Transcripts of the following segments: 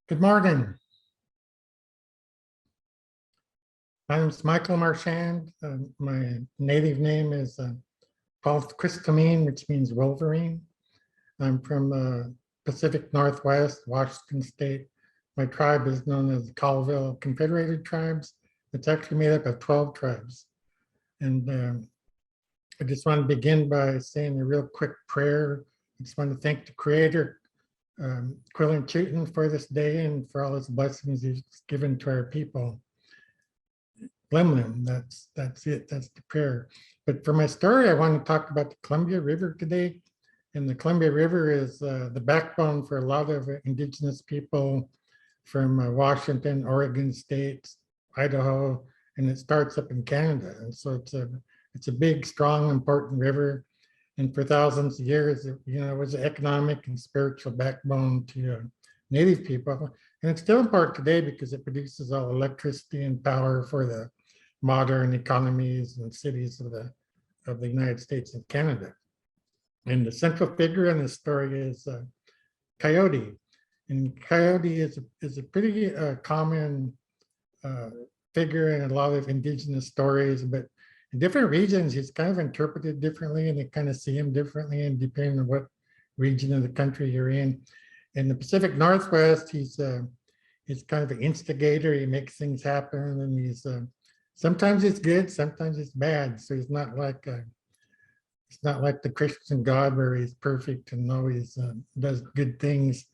Good morning. My name is Michael Marchand. My native name is Paul Christomine, which means Wolverine. I'm from Pacific Northwest, Washington State. My tribe is known as the Colville Confederated Tribes. It's actually made up of 12 tribes. And I just want to begin by saying a real quick prayer. I just want to thank the Creator, Quillen Chutin, for this day and for all his blessings he's given to our people. Glimlin, that's it, that's the prayer. But for my story, I want to talk about the Columbia River today. And the Columbia River is the backbone for a lot of indigenous people from Washington, Oregon states, Idaho, and it starts up in Canada. And so it's a big, strong, important river. And for thousands of years, it was an economic and spiritual backbone to Native people. And it's still important today because it produces all electricity and power for the modern economies and cities of the United States and Canada. And the central figure in this story is Coyote. And Coyote is a pretty common figure in a lot of indigenous stories, but in different regions, he's kind of interpreted differently and they kind of see him differently, and depending on what region of the country you're in. In the Pacific Northwest, he's kind of an instigator. He makes things happen, and he's sometimes it's good, sometimes it's bad. So he's not like the Christian God where he's perfect and always does good things.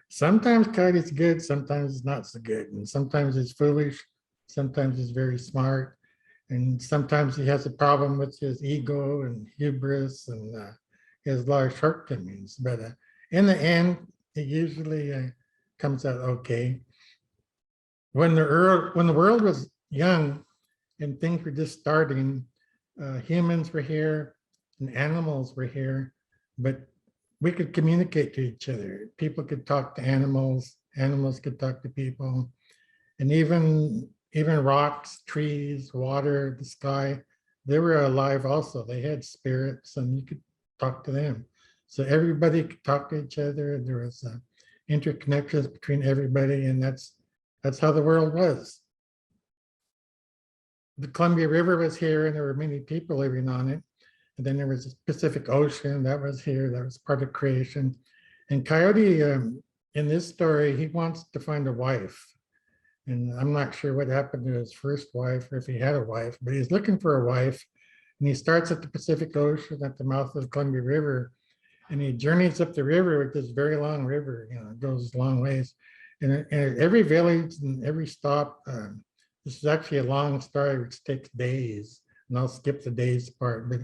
Sometimes God is good, sometimes it's not so good, and sometimes it's foolish, sometimes it's very smart, and sometimes he has a problem with his ego and hubris, and he has a lot of shortcomings. But in the end, it usually comes out okay. When the world was young and things were just starting, humans were here and animals were here, but we could communicate to each other. People could talk to animals, animals could talk to people, and even rocks, trees, water, the sky, they were alive also. They had spirits and you could talk to them. So everybody could talk to each other. There was interconnections between everybody, and that's how the world was. The Columbia River was here, and there were many people living on it. And then there was the Pacific Ocean that was here, that was part of creation. And Coyote, in this story, he wants to find a wife. And I'm not sure what happened to his first wife, or if he had a wife, but he's looking for a wife. And he starts at the Pacific Ocean at the mouth of the Columbia River. And he journeys up the river with this very long river, it goes a long ways. And every village and every stop, this is actually a long story which takes days, and I'll skip the days part, but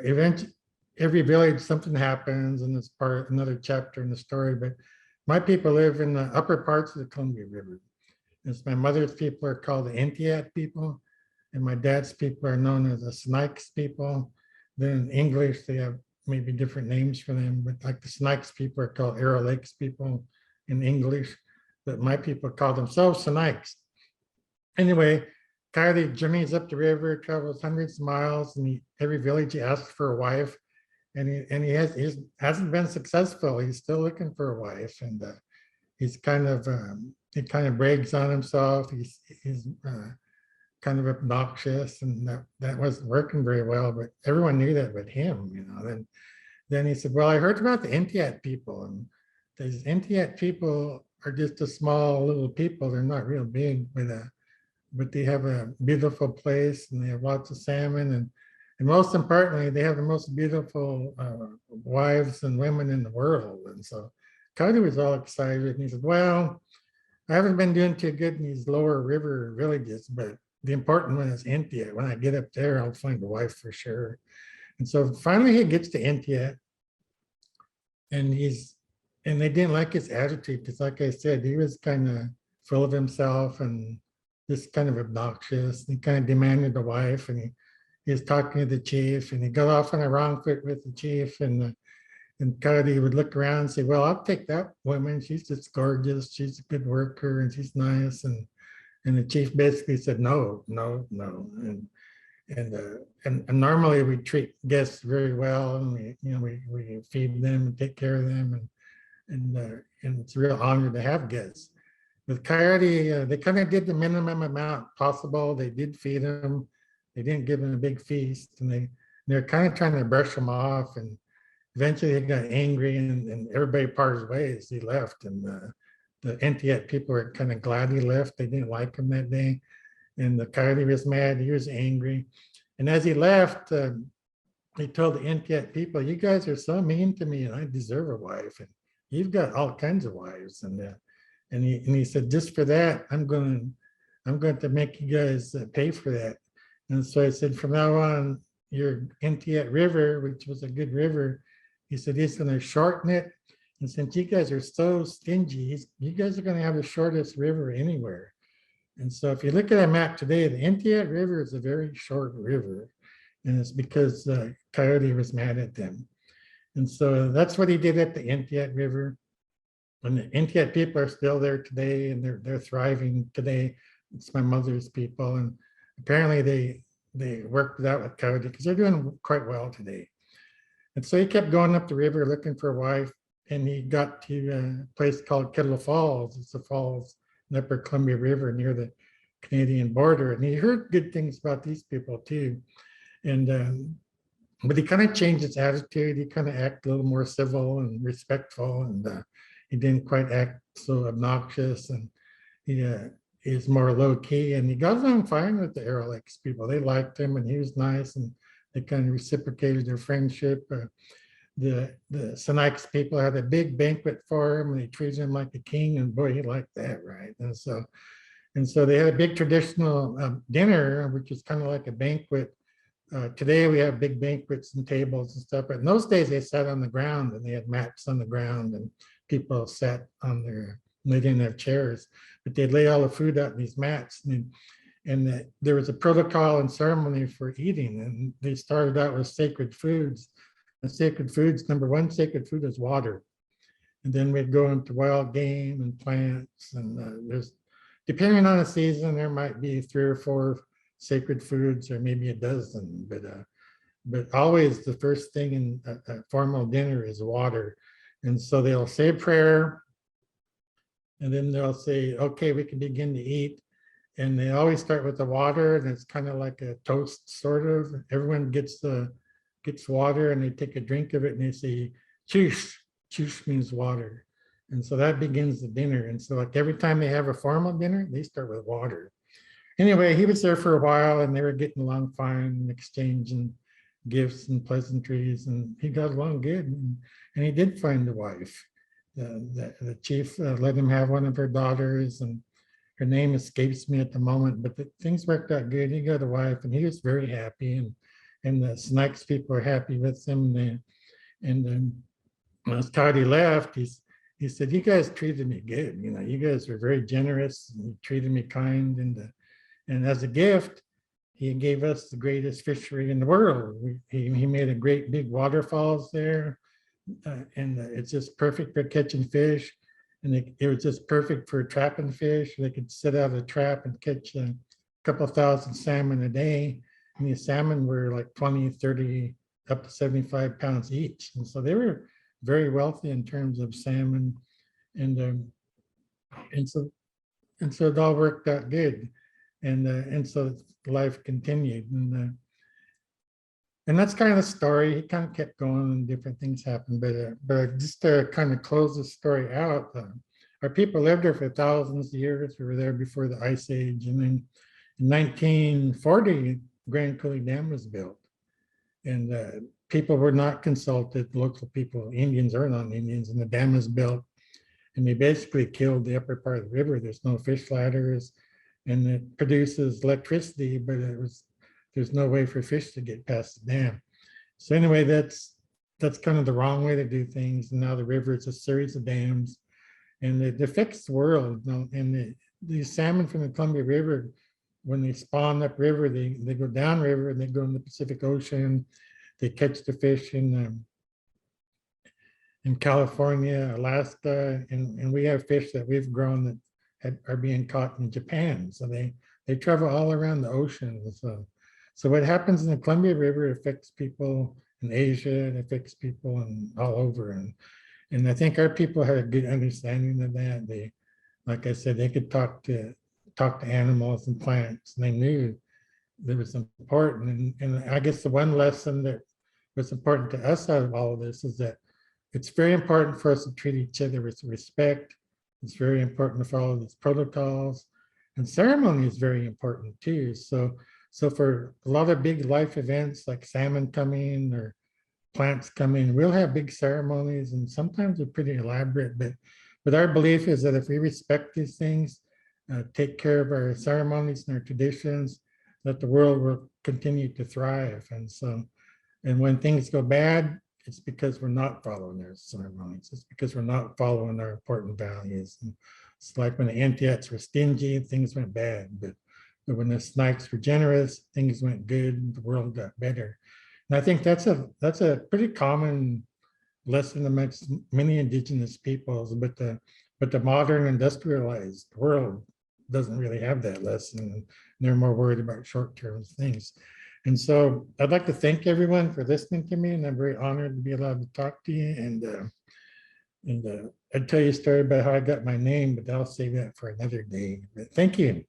eventually every village something happens, and it's part another chapter in the story. But my people live in the upper parts of the Columbia River. As my mother's people are called the Entiat people, and my dad's people are known as the Snikes people. Then in English, they have maybe different names for them, but like the Snikes people are called Arrow Lakes people in English, but my people call themselves Snikes. Anyway, Coyote journeys up the river, travels hundreds of miles, and every village he asks for a wife, and he hasn't been successful. He's still looking for a wife, and he's kind of he kind of brags on himself. He's kind of obnoxious, and that wasn't working very well. But everyone knew that but him, Then he said, "Well, I heard about the Entiat people, and these Entiat people are just a small little people. They're not real big, but they have a beautiful place, and they have lots of salmon, and most importantly, they have the most beautiful wives and women in the world." And so Coyote was all excited, and he said, "Well, I haven't been doing too good in these lower river villages, but the important one is Entiat. When I get up there, I'll find a wife for sure." And so finally he gets to Entiat, and they didn't like his attitude, because like I said, he was kind of full of himself and just kind of obnoxious. He kind of demanded a wife, and he was talking to the chief, and he got off on a wrong foot with the chief, and Coyote would look around and say, "Well, I'll take that woman. She's just gorgeous. She's a good worker, and she's nice." And the chief basically said, "No, no, no." And normally we treat guests very well, and we feed them and take care of them, and it's a real honor to have guests. with Coyote, they kind of did the minimum amount possible. They did feed him. They didn't give him a big feast, and they're kind of trying to brush him off. And eventually, he got angry, and everybody parted ways. He left, and the Entiat people were kind of glad he left. They didn't like him that day, and the Coyote was mad. He was angry, and as he left, he told the Entiat people, "You guys are so mean to me, and I deserve a wife. And you've got all kinds of wives." And he said, "Just for that, I'm going to make you guys pay for that." And so I said, "From now on, your Entiat River, which was a good river," he said, "he's going to shorten it. And since you guys are so stingy, you guys are going to have the shortest river anywhere." And so if you look at a map today, the Entiat River is a very short river. And it's because Coyote was mad at them. And so that's what he did at the Entiat River. And the Entiat people are still there today, and they're thriving today. It's my mother's people, and apparently they worked it out with Coyote because they're doing quite well today. And so he kept going up the river looking for a wife, and he got to a place called Kettle Falls. It's a falls in the Upper Columbia River near the Canadian border, and he heard good things about these people too. And but he kind of changed his attitude. He kind of acted a little more civil and respectful, and he didn't quite act so obnoxious, and he is more low key, and he got along fine with the Arrow Lakes people. They liked him, and he was nice, and they kind of reciprocated their friendship. The Sinaiaks people had a big banquet for him, and they treated him like a king, and boy, he liked that, right? And so they had a big traditional dinner, which is kind of like a banquet. Today we have big banquets and tables and stuff, but in those days they sat on the ground, and they had mats on the ground, and people sat on they didn't have chairs, but they'd lay all the food out in these mats, and there was a protocol and ceremony for eating, and they started out with sacred foods. And sacred foods, number one sacred food is water. And then we'd go into wild game and plants, and there's, depending on the season, there might be 3 or 4 sacred foods, or maybe a dozen, but always the first thing in a formal dinner is water. And so they'll say a prayer, and then they'll say, "Okay, we can begin to eat." And they always start with the water, and it's kind of like a toast, sort of. Everyone gets water, and they take a drink of it, and they say, "Chush." Chush means water. And so that begins the dinner. And so like every time they have a formal dinner, they start with water. Anyway, he was there for a while, and they were getting along fine and exchanging gifts and pleasantries, and he got along good. And he did find a wife. The chief let him have one of her daughters, and her name escapes me at the moment, but things worked out good. He got a wife, and he was very happy, and the Sinaiaks people were happy with him. And as Coyote left, he said, "You guys treated me good. You know, you guys were very generous, and you treated me kind, and as a gift, he gave us the greatest fishery in the world. He made a great big waterfalls there, and it's just perfect for catching fish. And it was just perfect for trapping fish. They could set out a trap and catch a couple thousand salmon a day. And these salmon were like 20, 30, up to 75 pounds each. And so they were very wealthy in terms of salmon. And so it all worked out good. And so life continued. And that's kind of the story. He kind of kept going, and different things happened. But just to kind of close the story out, our people lived there for thousands of years. We were there before the Ice Age. And then in 1940, Grand Coulee Dam was built. And people were not consulted, local people, Indians or non-Indians, and the dam was built. And they basically killed the upper part of the river. There's no fish ladders, and it produces electricity, but there's no way for fish to get past the dam. So anyway, that's kind of the wrong way to do things. And now the river is a series of dams, and it affects the world. And these salmon from the Columbia River, when they spawn upriver, they go downriver, and they go in the Pacific Ocean. They catch the fish in California, Alaska, and we have fish that we've grown that are being caught in Japan. So they travel all around the ocean. So what happens in the Columbia River affects people in Asia, it affects people all over. And I think our people had a good understanding of that. like I said, they could talk to animals and plants, and they knew that was important. And I guess the one lesson that was important to us out of all of this is that it's very important for us to treat each other with respect. It's very important to follow these protocols, and ceremony is very important too. So for a lot of big life events like salmon coming or plants coming, we'll have big ceremonies, and sometimes they're pretty elaborate. But our belief is that if we respect these things, take care of our ceremonies and our traditions, that the world will continue to thrive. And when things go bad, it's because we're not following our ceremonies. It's because we're not following our important values. And it's like when the Antiochs were stingy, things went bad. But when the Snipes were generous, things went good, the world got better. And I think that's a pretty common lesson amongst many indigenous peoples, but the modern industrialized world doesn't really have that lesson. They're more worried about short-term things. And so I'd like to thank everyone for listening to me, and I'm very honored to be allowed to talk to you. And I'd tell you a story about how I got my name, but I'll save that for another day. But thank you.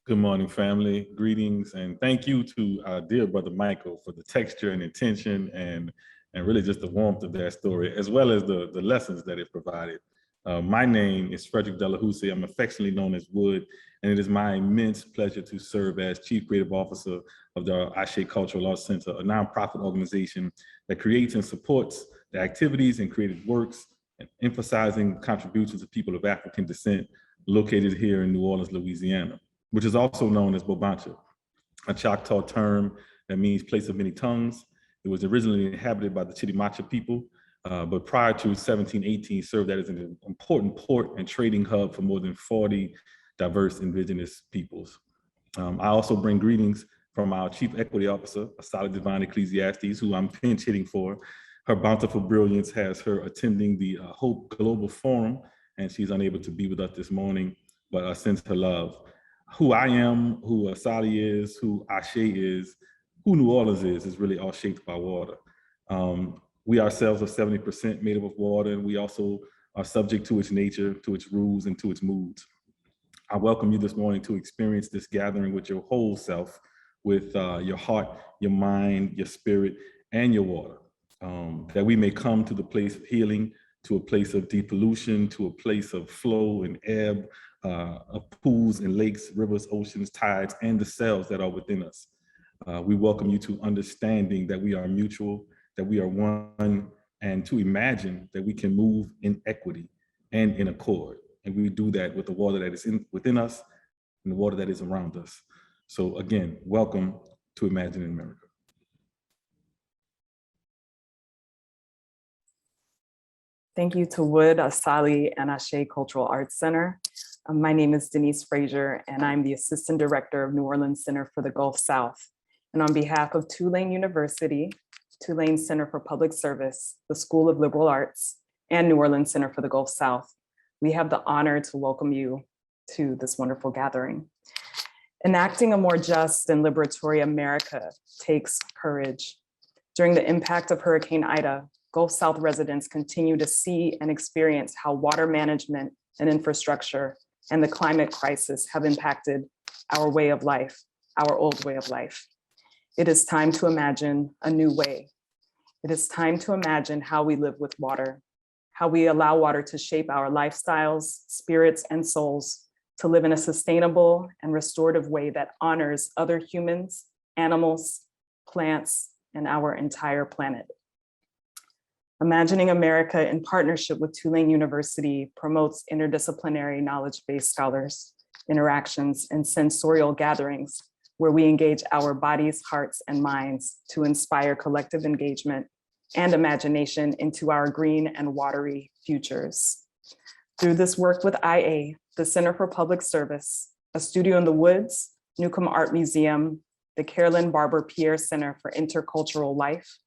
Good morning, family. Greetings, and thank you to our dear brother Michael for the texture and intention and really just the warmth of that story, as well as the lessons that it provided. My name is Fredrick De La House. I'm affectionately known as Wood, and it is my immense pleasure to serve as Chief Creative Officer of the Ashe Cultural Arts Center, a nonprofit organization that creates and supports the activities and creative works and emphasizing contributions of people of African descent located here in New Orleans, Louisiana, which is also known as Bobancha, a Choctaw term that means place of many tongues. It was originally inhabited by the Chitimacha people, but prior to 1718 served as an important port and trading hub for more than 40 diverse indigenous peoples. I also bring greetings from our Chief Equity Officer, Asali Divine Ecclesiastes, who I'm pinch hitting for. Her bountiful brilliance has her attending the Hope Global Forum, and she's unable to be with us this morning, but sends her love. Who I am, who Asali is, who Ashe is, who New Orleans is really all shaped by water. We ourselves are 70% made up of water, and we also are subject to its nature, to its rules, and to its moods. I welcome you this morning to experience this gathering with your whole self, with your heart, your mind, your spirit, and your water, that we may come to the place of healing, to a place of depollution, to a place of flow and ebb, of pools and lakes, rivers, oceans, tides, and the cells that are within us. We welcome you to understanding that we are mutual, that we are one, and to imagine that we can move in equity and in accord. And we do that with the water that is within us and the water that is around us. So again, welcome to Imagine in America. Thank you to Wood, Asali, and Ashe Cultural Arts Center. My name is Denise Frazier, and I'm the Assistant Director of New Orleans Center for the Gulf South. And on behalf of Tulane University, Tulane Center for Public Service, the School of Liberal Arts, and New Orleans Center for the Gulf South, we have the honor to welcome you to this wonderful gathering. Enacting a more just and liberatory America takes courage. During the impact of Hurricane Ida, Gulf South residents continue to see and experience how water management and infrastructure and the climate crisis have impacted our way of life, our old way of life. It is time to imagine a new way. It is time to imagine how we live with water, how we allow water to shape our lifestyles, spirits, and souls to live in a sustainable and restorative way that honors other humans, animals, plants, and our entire planet. Imagining America in partnership with Tulane University promotes interdisciplinary knowledge-based scholars, interactions, and sensorial gatherings where we engage our bodies, hearts, and minds to inspire collective engagement and imagination into our green and watery futures. Through this work with IA, the Center for Public Service, A Studio in the Woods, Newcomb Art Museum, the Carolyn Barber Pierre Center for Intercultural Life,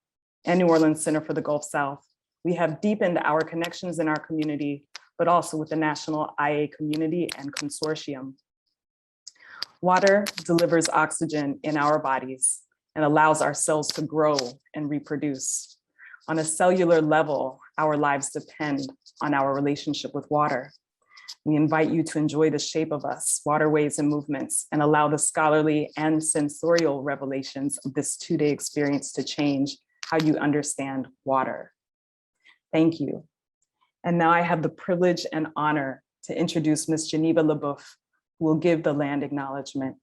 and New Orleans Center for the Gulf South, we have deepened our connections in our community, but also with the national IA community and consortium. Water delivers oxygen in our bodies and allows our cells to grow and reproduce. On a cellular level, our lives depend on our relationship with water. We invite you to enjoy the shape of us, waterways and movements, and allow the scholarly and sensorial revelations of this two-day experience to change how you understand water. Thank you. And now I have the privilege and honor to introduce Ms. Geneva Lebeouf, who will give the land acknowledgement.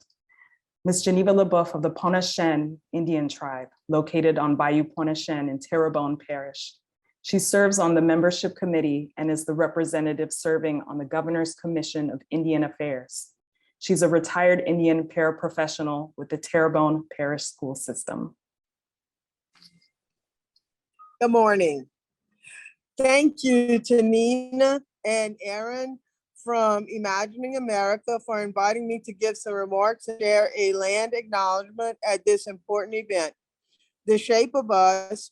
Ms. Geneva Lebeouf of the Pointe-au-Chien Indian Tribe, located on Bayou Pointe-au-Chien in Terrebonne Parish. She serves on the membership committee and is the representative serving on the Governor's Commission of Indian Affairs. She's a retired Indian paraprofessional with the Terrebonne Parish School System. Good morning. Thank you to Nina and Aaron from Imagining America for inviting me to give some remarks and share a land acknowledgement at this important event. The Shape of Us,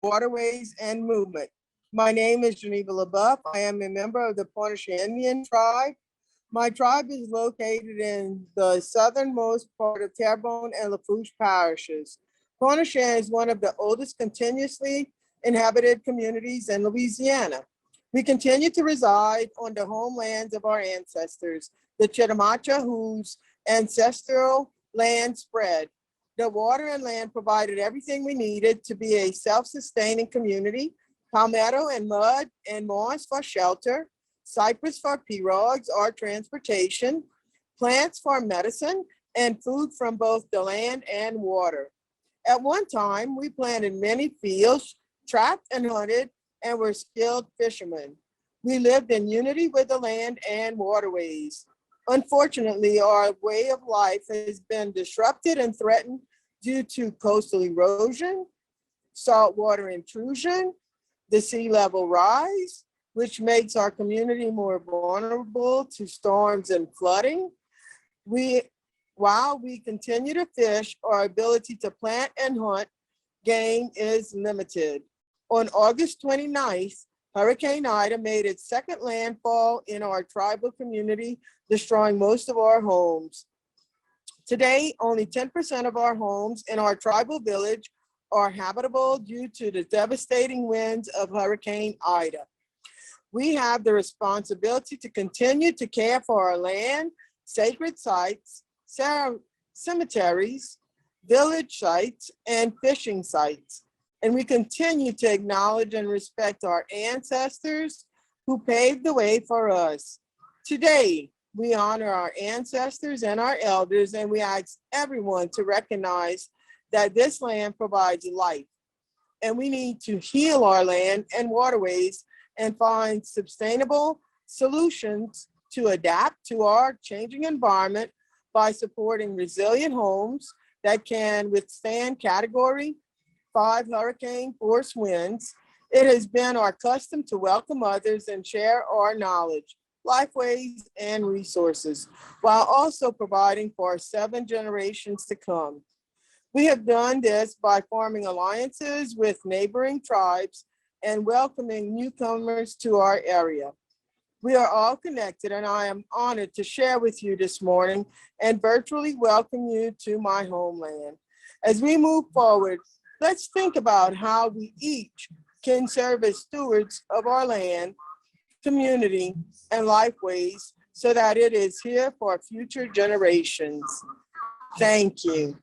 Waterways and Movement. My name is Geneva Lebeouf. I am a member of the Pointe-au-Chien Indian Tribe. My tribe is located in the southernmost part of Terrebonne and Lafourche parishes. Pointe-au-Chien is one of the oldest continuously inhabited communities in Louisiana. We continue to reside on the homelands of our ancestors, the Chitimacha, whose ancestral land spread. The water and land provided everything we needed to be a self-sustaining community: palmetto and mud and moss for shelter, cypress for pirogues or transportation, plants for medicine, and food from both the land and water. At one time, we planted many fields, trapped and hunted, and were skilled fishermen. We lived in unity with the land and waterways. Unfortunately, our way of life has been disrupted and threatened due to coastal erosion, saltwater intrusion, the sea level rise, which makes our community more vulnerable to storms and flooding. While we continue to fish, our ability to plant and hunt game is limited. On August 29th, Hurricane Ida made its second landfall in our tribal community, destroying most of our homes. Today, only 10% of our homes in our tribal village are habitable due to the devastating winds of Hurricane Ida. We have the responsibility to continue to care for our land, sacred sites, cemeteries, village sites, and fishing sites. And we continue to acknowledge and respect our ancestors who paved the way for us. Today, we honor our ancestors and our elders, and we ask everyone to recognize that this land provides life. And we need to heal our land and waterways and find sustainable solutions to adapt to our changing environment by supporting resilient homes that can withstand Category 5 hurricane force winds. It has been our custom to welcome others and share our knowledge, lifeways, and resources, while also providing for 7 generations to come. We have done this by forming alliances with neighboring tribes and welcoming newcomers to our area. We are all connected, and I am honored to share with you this morning and virtually welcome you to my homeland. As we move forward, let's think about how we each can serve as stewards of our land, community, and lifeways so that it is here for future generations. Thank you.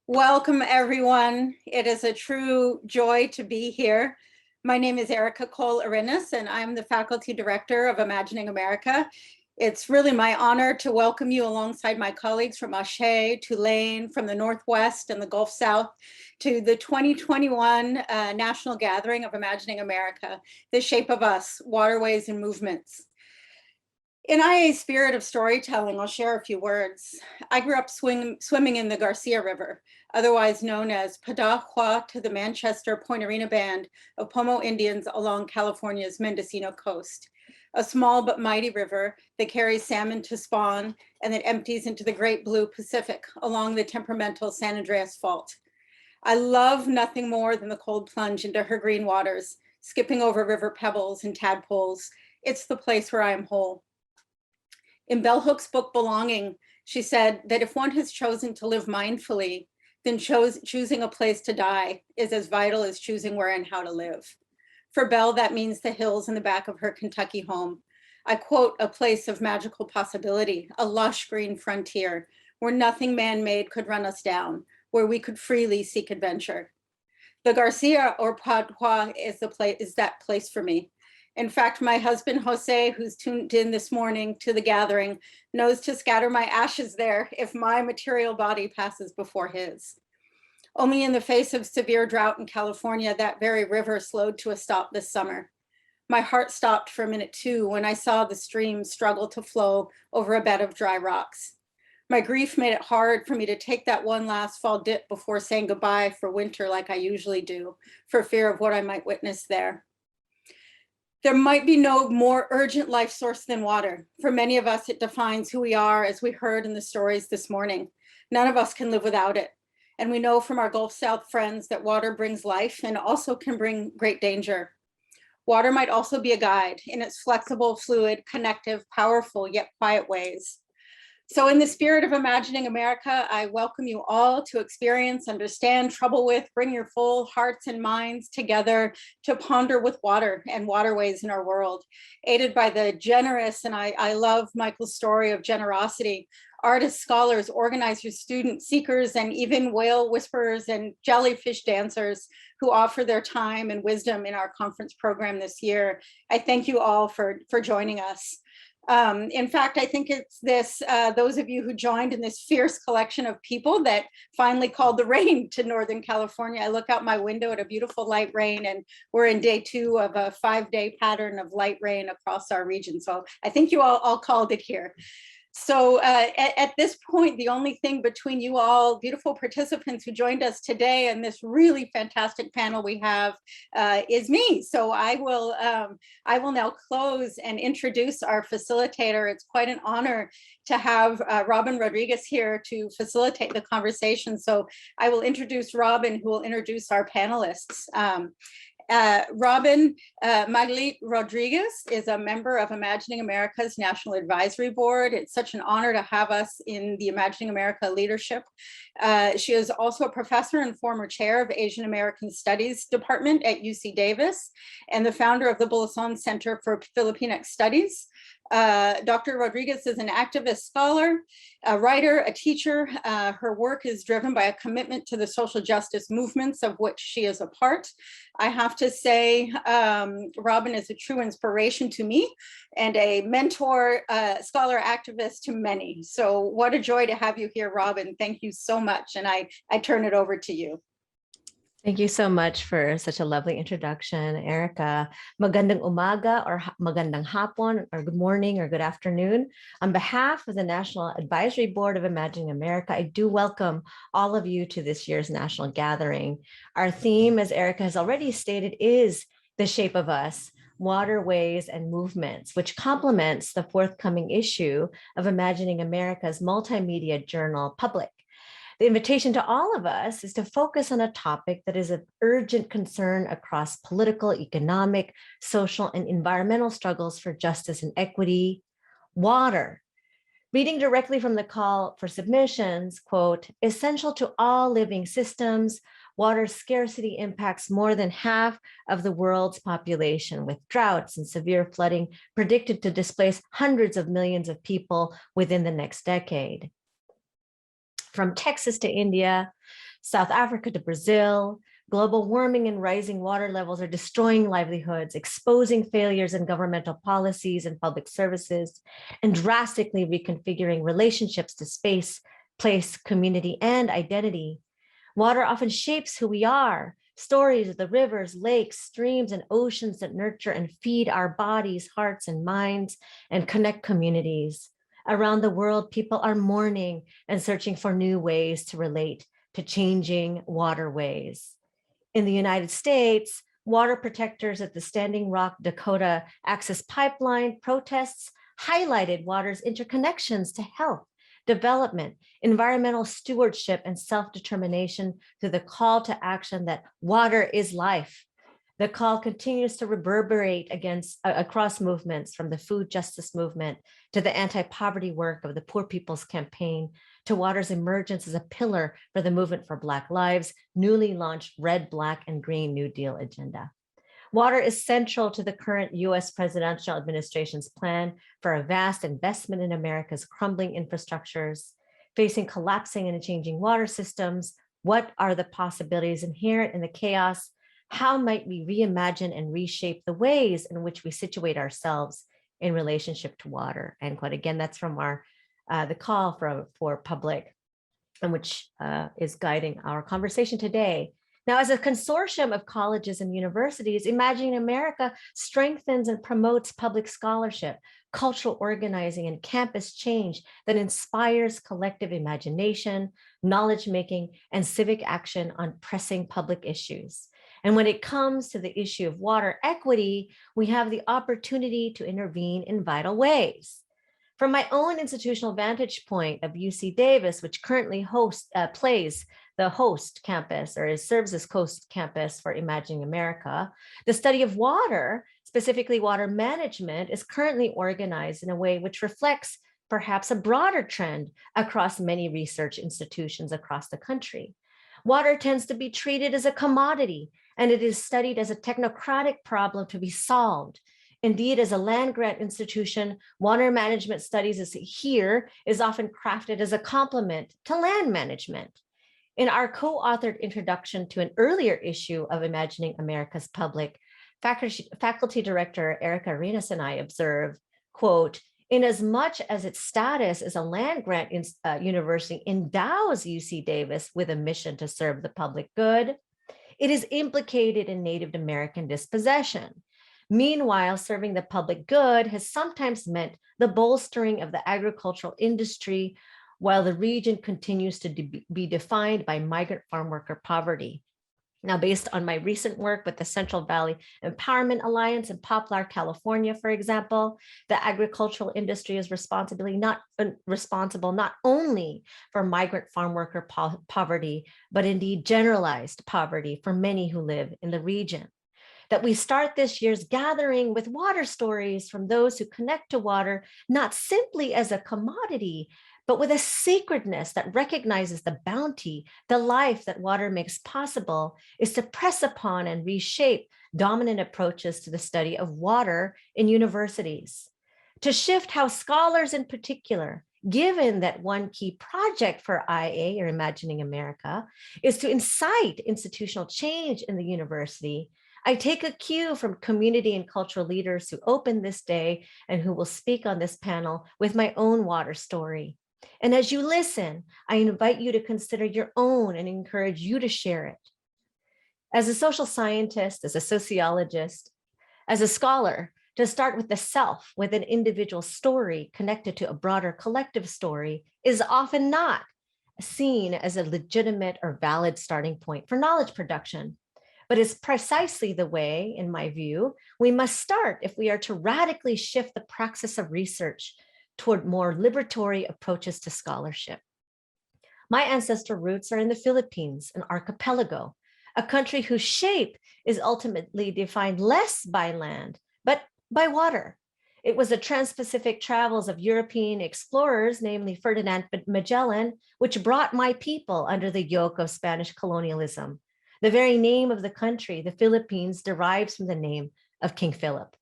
Welcome, everyone. It is a true joy to be here. My name is Erika Cole, and I'm the Faculty Director of Imagining America. It's really my honor to welcome you alongside my colleagues from Ashe, Tulane, from the Northwest and the Gulf South to the 2021 National Gathering of Imagining America, The Shape of Us, Waterways and Movements. In IA's spirit of storytelling, I'll share a few words. I grew up swimming in the Garcia River, otherwise known as Padahua to the Manchester Point Arena Band of Pomo Indians along California's Mendocino coast. A small but mighty river that carries salmon to spawn and that empties into the great blue Pacific along the temperamental San Andreas Fault. I love nothing more than the cold plunge into her green waters, skipping over river pebbles and tadpoles. It's the place where I am whole. In Bell Hook's book, Belonging, she said that if one has chosen to live mindfully, then choosing a place to die is as vital as choosing where and how to live. For Belle, that means the hills in the back of her Kentucky home. I quote, a place of magical possibility, a lush green frontier where nothing man-made could run us down, where we could freely seek adventure. The Garcia or Padua is that place for me. In fact, my husband, Jose, who's tuned in this morning to the gathering, knows to scatter my ashes there if my material body passes before his. Only in the face of severe drought in California, that very river slowed to a stop this summer. My heart stopped for a minute too when I saw the stream struggle to flow over a bed of dry rocks. My grief made it hard for me to take that one last fall dip before saying goodbye for winter like I usually do, for fear of what I might witness there. There might be no more urgent life source than water. For many of us, it defines who we are, as we heard in the stories this morning. None of us can live without it. And we know from our Gulf South friends that water brings life and also can bring great danger. Water might also be a guide in its flexible, fluid, connective, powerful, yet quiet ways. So in the spirit of Imagining America, I welcome you all to experience, understand, trouble with, bring your full hearts and minds together to ponder with water and waterways in our world, aided by the generous, and I love Michael's story of generosity, artists, scholars, organizers, students, seekers, and even whale whisperers and jellyfish dancers who offer their time and wisdom in our conference program this year. I thank you all for joining us. In fact, I think it's those of you who joined in this fierce collection of people that finally called the rain to Northern California. I look out my window at a beautiful light rain, and we're in day 2 of a 5-day pattern of light rain across our region. So I think you all called it here. So at this point, the only thing between you all beautiful participants who joined us today and this really fantastic panel we have is me. So I will now close and introduce our facilitator. It's quite an honor to have Robyn Rodriguez here to facilitate the conversation. So I will introduce Robyn, who will introduce our panelists. Robyn Rodriguez is a member of Imagining America's National Advisory Board. It's such an honor to have us in the Imagining America leadership. She is also a professor and former chair of Asian American Studies Department at UC Davis and the founder of the Bulason Center for Filipinx Studies. Dr. Rodriguez is an activist scholar, a writer, a teacher. Her work is driven by a commitment to the social justice movements of which she is a part. I have to say, Robyn is a true inspiration to me and a mentor, scholar, activist to many. So what a joy to have you here, Robyn. Thank you so much. And I turn it over to you. Thank you so much for such a lovely introduction, Erika. Magandang umaga or magandang hapon or good morning or good afternoon. On behalf of the National Advisory Board of Imagining America, I do welcome all of you to this year's national gathering. Our theme, as Erika has already stated, is the shape of us, waterways and movements, which complements the forthcoming issue of Imagining America's multimedia journal, Public. The invitation to all of us is to focus on a topic that is of urgent concern across political, economic, social, and environmental struggles for justice and equity: water. Reading directly from the call for submissions, quote, essential to all living systems, water scarcity impacts more than half of the world's population, with droughts and severe flooding predicted to displace hundreds of millions of people within the next decade. From Texas to India, South Africa to Brazil, global warming and rising water levels are destroying livelihoods, exposing failures in governmental policies and public services, and drastically reconfiguring relationships to space, place, community, and identity. Water often shapes who we are. Stories of the rivers, lakes, streams, and oceans that nurture and feed our bodies, hearts, and minds, and connect communities. Around the world, people are mourning and searching for new ways to relate to changing waterways. In the United States, water protectors at the Standing Rock Dakota Access Pipeline protests highlighted water's interconnections to health, development, environmental stewardship, and self-determination through the call to action that water is life. The call continues to reverberate across movements, from the food justice movement to the anti-poverty work of the Poor People's Campaign to water's emergence as a pillar for the movement for Black lives, newly launched Red, Black, and Green New Deal agenda. Water is central to the current US presidential administration's plan for a vast investment in America's crumbling infrastructures. Facing collapsing and changing water systems, what are the possibilities inherent in the chaos? How might we reimagine and reshape the ways in which we situate ourselves in relationship to water? End quote. Again, that's from our the call for public, and which is guiding our conversation today. Now, as a consortium of colleges and universities, Imagining America strengthens and promotes public scholarship, cultural organizing, and campus change that inspires collective imagination, knowledge making, and civic action on pressing public issues. And when it comes to the issue of water equity, we have the opportunity to intervene in vital ways. From my own institutional vantage point of UC Davis, which currently plays the host campus, or serves as host campus for Imagining America, the study of water, specifically water management, is currently organized in a way which reflects perhaps a broader trend across many research institutions across the country. Water tends to be treated as a commodity, and it is studied as a technocratic problem to be solved. Indeed, as a land grant institution, water management studies is often crafted as a complement to land management. In our co-authored introduction to an earlier issue of Imagining America's Public, faculty director Erika Cole and I observed, quote, "In as much as its status as a land grant university endows UC Davis with a mission to serve the public good, it is implicated in Native American dispossession. Meanwhile, serving the public good has sometimes meant the bolstering of the agricultural industry, while the region continues to be defined by migrant farm worker poverty." Now, based on my recent work with the Central Valley Empowerment Alliance in Poplar, California, for example, the agricultural industry is responsible not only for migrant farm worker poverty, but indeed generalized poverty for many who live in the region. That we start this year's gathering with water stories from those who connect to water, not simply as a commodity, but with a sacredness that recognizes the bounty, the life that water makes possible, is to press upon and reshape dominant approaches to the study of water in universities. To shift how scholars in particular, given that one key project for IA, or Imagining America, is to incite institutional change in the university, I take a cue from community and cultural leaders who opened this day and who will speak on this panel with my own water story. And as you listen, I invite you to consider your own and encourage you to share it. As a social scientist, as a sociologist, as a scholar, to start with the self, with an individual story connected to a broader collective story, is often not seen as a legitimate or valid starting point for knowledge production. But it's precisely the way, in my view, we must start if we are to radically shift the praxis of research toward more liberatory approaches to scholarship. My ancestral roots are in the Philippines, an archipelago, a country whose shape is ultimately defined less by land, but by water. It was the trans-Pacific travels of European explorers, namely Ferdinand Magellan, which brought my people under the yoke of Spanish colonialism. The very name of the country, the Philippines, derives from the name of King Philip.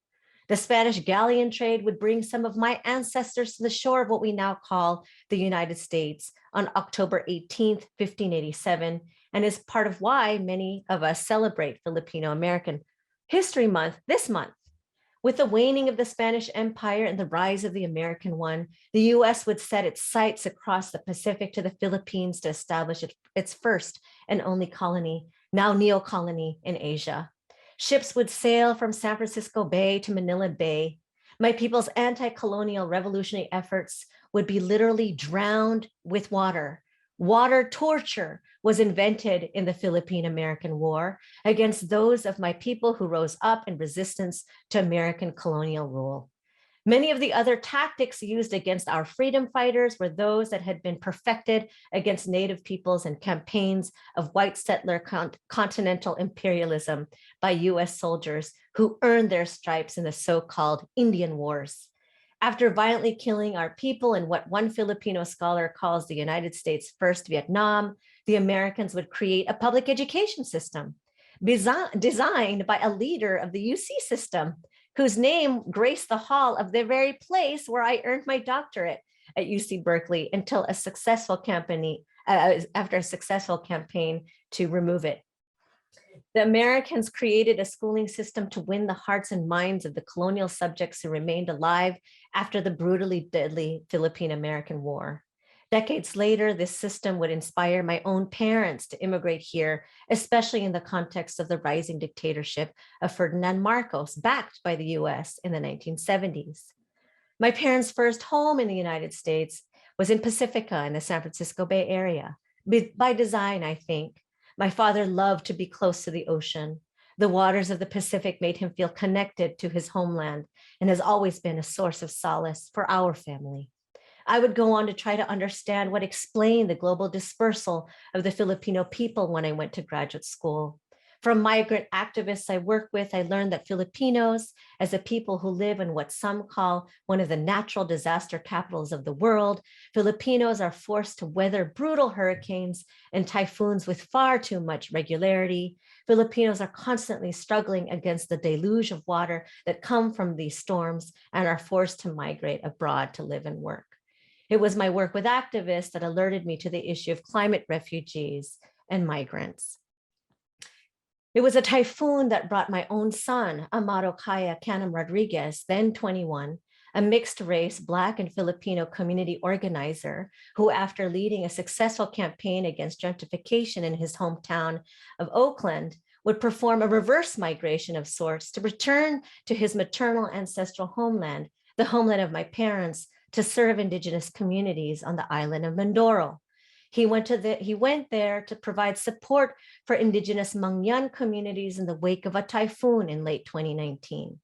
The Spanish galleon trade would bring some of my ancestors to the shore of what we now call the United States on October 18th, 1587, and is part of why many of us celebrate Filipino American History Month this month. With the waning of the Spanish Empire and the rise of the American one, the US would set its sights across the Pacific to the Philippines to establish its first and only colony, now neo-colony in Asia. Ships would sail from San Francisco Bay to Manila Bay. My people's anti-colonial revolutionary efforts would be literally drowned with water. Water torture was invented in the Philippine-American War against those of my people who rose up in resistance to American colonial rule. Many of the other tactics used against our freedom fighters were those that had been perfected against Native peoples and campaigns of white settler continental imperialism by US soldiers who earned their stripes in the so-called Indian Wars. After violently killing our people in what one Filipino scholar calls the United States' first Vietnam, the Americans would create a public education system designed by a leader of the UC system, whose name graced the hall of the very place where I earned my doctorate at UC Berkeley until a successful campaign, after a successful campaign to remove it. The Americans created a schooling system to win the hearts and minds of the colonial subjects who remained alive after the brutally deadly Philippine-American War. Decades later, this system would inspire my own parents to immigrate here, especially in the context of the rising dictatorship of Ferdinand Marcos, backed by the US in the 1970s. My parents' first home in the United States was in Pacifica in the San Francisco Bay Area. By design, I think. My father loved to be close to the ocean. The waters of the Pacific made him feel connected to his homeland and has always been a source of solace for our family. I would go on to try to understand what explained the global dispersal of the Filipino people when I went to graduate school. From migrant activists I work with, I learned that Filipinos, as a people who live in what some call one of the natural disaster capitals of the world, Filipinos are forced to weather brutal hurricanes and typhoons with far too much regularity. Filipinos are constantly struggling against the deluge of water that come from these storms and are forced to migrate abroad to live and work. It was my work with activists that alerted me to the issue of climate refugees and migrants. It was a typhoon that brought my own son, Amaro Kaya Canam Rodriguez, then 21, a mixed race Black and Filipino community organizer who, after leading a successful campaign against gentrification in his hometown of Oakland, would perform a reverse migration of sorts to return to his maternal ancestral homeland, the homeland of my parents, to serve Indigenous communities on the island of Mindoro. He went there to provide support for Indigenous Mangyan communities in the wake of a typhoon in late 2019.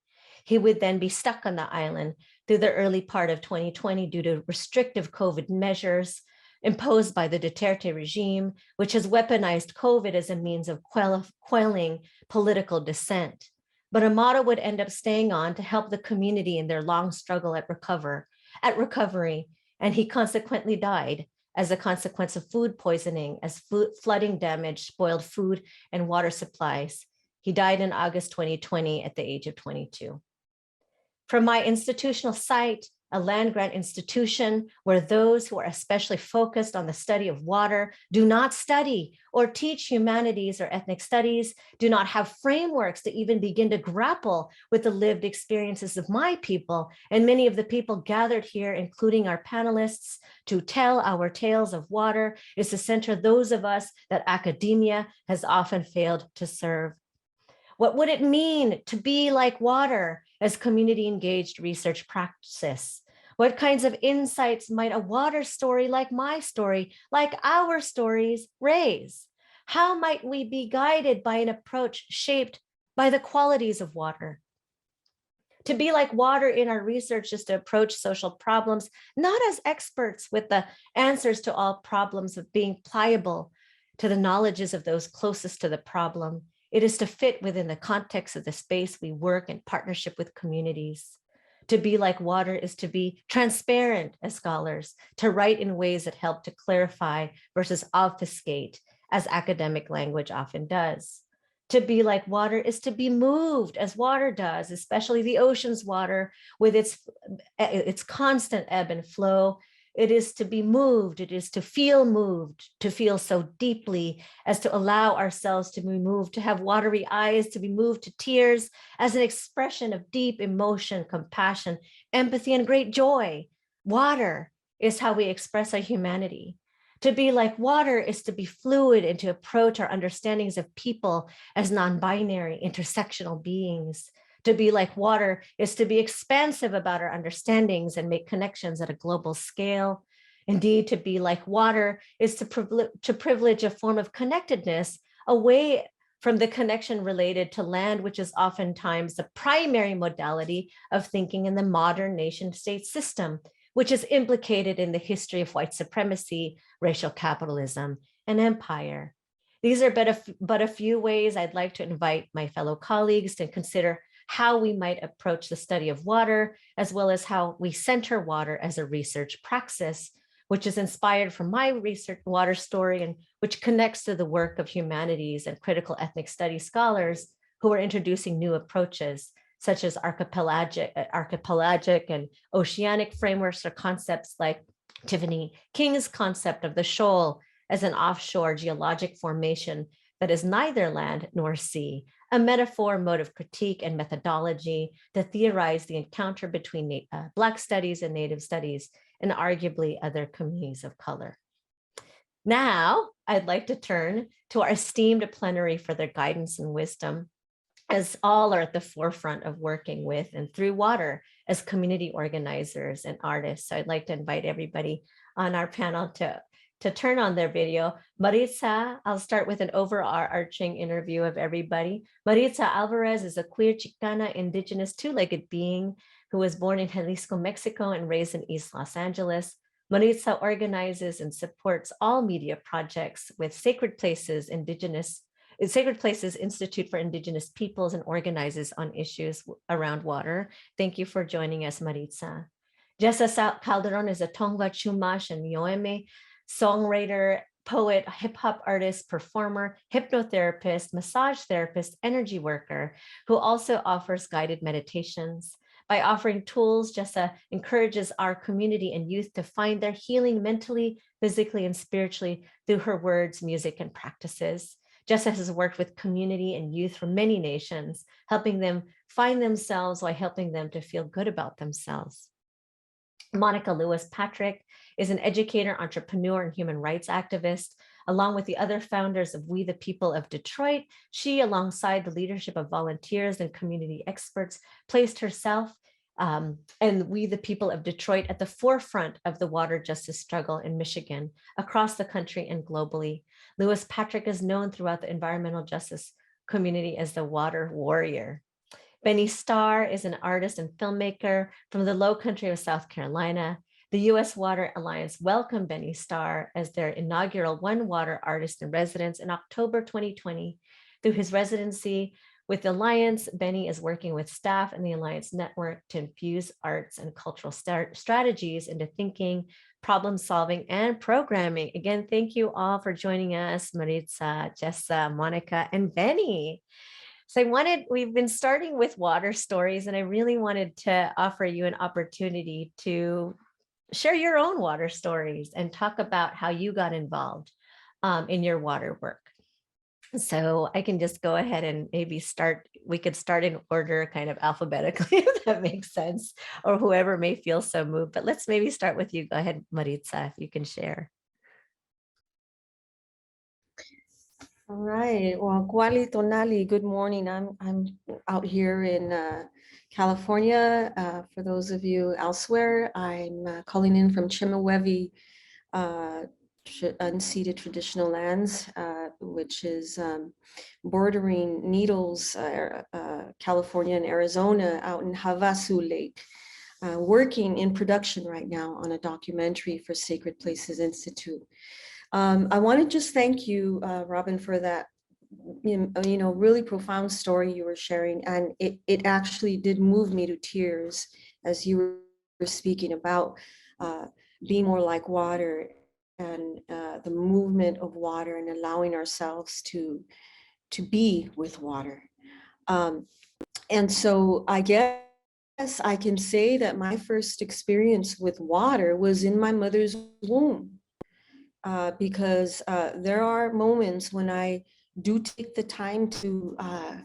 He would then be stuck on the island through the early part of 2020 due to restrictive COVID measures imposed by the Duterte regime, which has weaponized COVID as a means of quelling political dissent. But Amaro would end up staying on to help the community in their long struggle at recovery, and he consequently died as a consequence of food poisoning, as flooding damage spoiled food and water supplies. He died in August 2020 at the age of 22. From my institutional site, a land-grant institution where those who are especially focused on the study of water do not study or teach humanities or ethnic studies, do not have frameworks to even begin to grapple with the lived experiences of my people and many of the people gathered here, including our panelists, to tell our tales of water, is to center those of us that academia has often failed to serve. What would it mean to be like water as community-engaged research practice? What kinds of insights might a water story like my story, like our stories, raise? How might we be guided by an approach shaped by the qualities of water? To be like water in our research is to approach social problems, not as experts with the answers to all problems of being pliable to the knowledges of those closest to the problem. It is to fit within the context of the space we work in partnership with communities. To be like water is to be transparent as scholars, to write in ways that help to clarify versus obfuscate, as academic language often does. To be like water is to be moved as water does, especially the ocean's water with its constant ebb and flow. It is to be moved, it is to feel so deeply as to allow ourselves to be moved, to have watery eyes, to be moved to tears as an expression of deep emotion, compassion, empathy, and great joy. Water is how we express our humanity. To be like water is to be fluid and to approach our understandings of people as non-binary, intersectional beings. To be like water is to be expansive about our understandings and make connections at a global scale. Indeed, to be like water is to privilege a form of connectedness away from the connection related to land, which is oftentimes the primary modality of thinking in the modern nation-state system, which is implicated in the history of white supremacy, racial capitalism, and empire. These are but a few ways I'd like to invite my fellow colleagues to consider how we might approach the study of water, as well as how we center water as a research praxis, which is inspired from my research water story and which connects to the work of humanities and critical ethnic studies scholars who are introducing new approaches, such as archipelagic and oceanic frameworks or concepts like Tiffany King's concept of the shoal as an offshore geologic formation that is neither land nor sea, a metaphor, mode of critique, and methodology to theorize the encounter between Black studies and Native studies, and arguably other communities of color. Now, I'd like to turn to our esteemed plenary for their guidance and wisdom, as all are at the forefront of working with and through water as community organizers and artists. So I'd like to invite everybody on our panel to turn on their video. Maritza, I'll start with an overarching interview of everybody. Maritza Alvarez is a queer Chicana indigenous two-legged being who was born in Jalisco, Mexico, and raised in East Los Angeles. Maritza organizes and supports all media projects with Sacred Places Institute for Indigenous Peoples and organizes on issues around water. Thank you for joining us, Maritza. Jessa Calderon is a Tongva, Chumash, and Yoeme songwriter, poet, hip-hop artist, performer, hypnotherapist, massage therapist, energy worker, who also offers guided meditations. By offering tools, Jessa encourages our community and youth to find their healing mentally, physically, and spiritually through her words, music, and practices. Jessa has worked with community and youth from many nations, helping them find themselves while helping them to feel good about themselves. Monica Lewis-Patrick is an educator, entrepreneur, and human rights activist. Along with the other founders of We the People of Detroit, she, alongside the leadership of volunteers and community experts, placed herself and We the People of Detroit at the forefront of the water justice struggle in Michigan, across the country and globally. Lewis-Patrick is known throughout the environmental justice community as the water warrior. Benny Starr is an artist and filmmaker from the low country of South Carolina. The U.S. Water Alliance welcomed Benny Starr as their inaugural One Water Artist in Residence in October 2020. Through his residency with the Alliance, Benny is working with staff and the Alliance network to infuse arts and cultural strategies into thinking, problem solving, and programming. Again, thank you all for joining us, Maritza, Jessa, Monica, and Benny. So we've been starting with water stories, and I really wanted to offer you an opportunity to share your own water stories and talk about how you got involved in your water work. So I can just go ahead and maybe we could start in order kind of alphabetically, if that makes sense, or whoever may feel so moved. But let's maybe start with you. Go ahead, Maritza, if you can share. All right. Well, Guali Tonali, good morning. I'm out here in California. For those of you elsewhere, I'm calling in from Chemehuevi, unceded traditional lands, which is bordering Needles, California and Arizona, out in Havasu Lake. Working in production right now on a documentary for Sacred Places Institute. I want to just thank you, Robyn, for that, really profound story you were sharing. And it actually did move me to tears as you were speaking about being more like water and the movement of water and allowing ourselves to be with water. And so I guess I can say that my first experience with water was in my mother's womb. Because there are moments when I do take the time to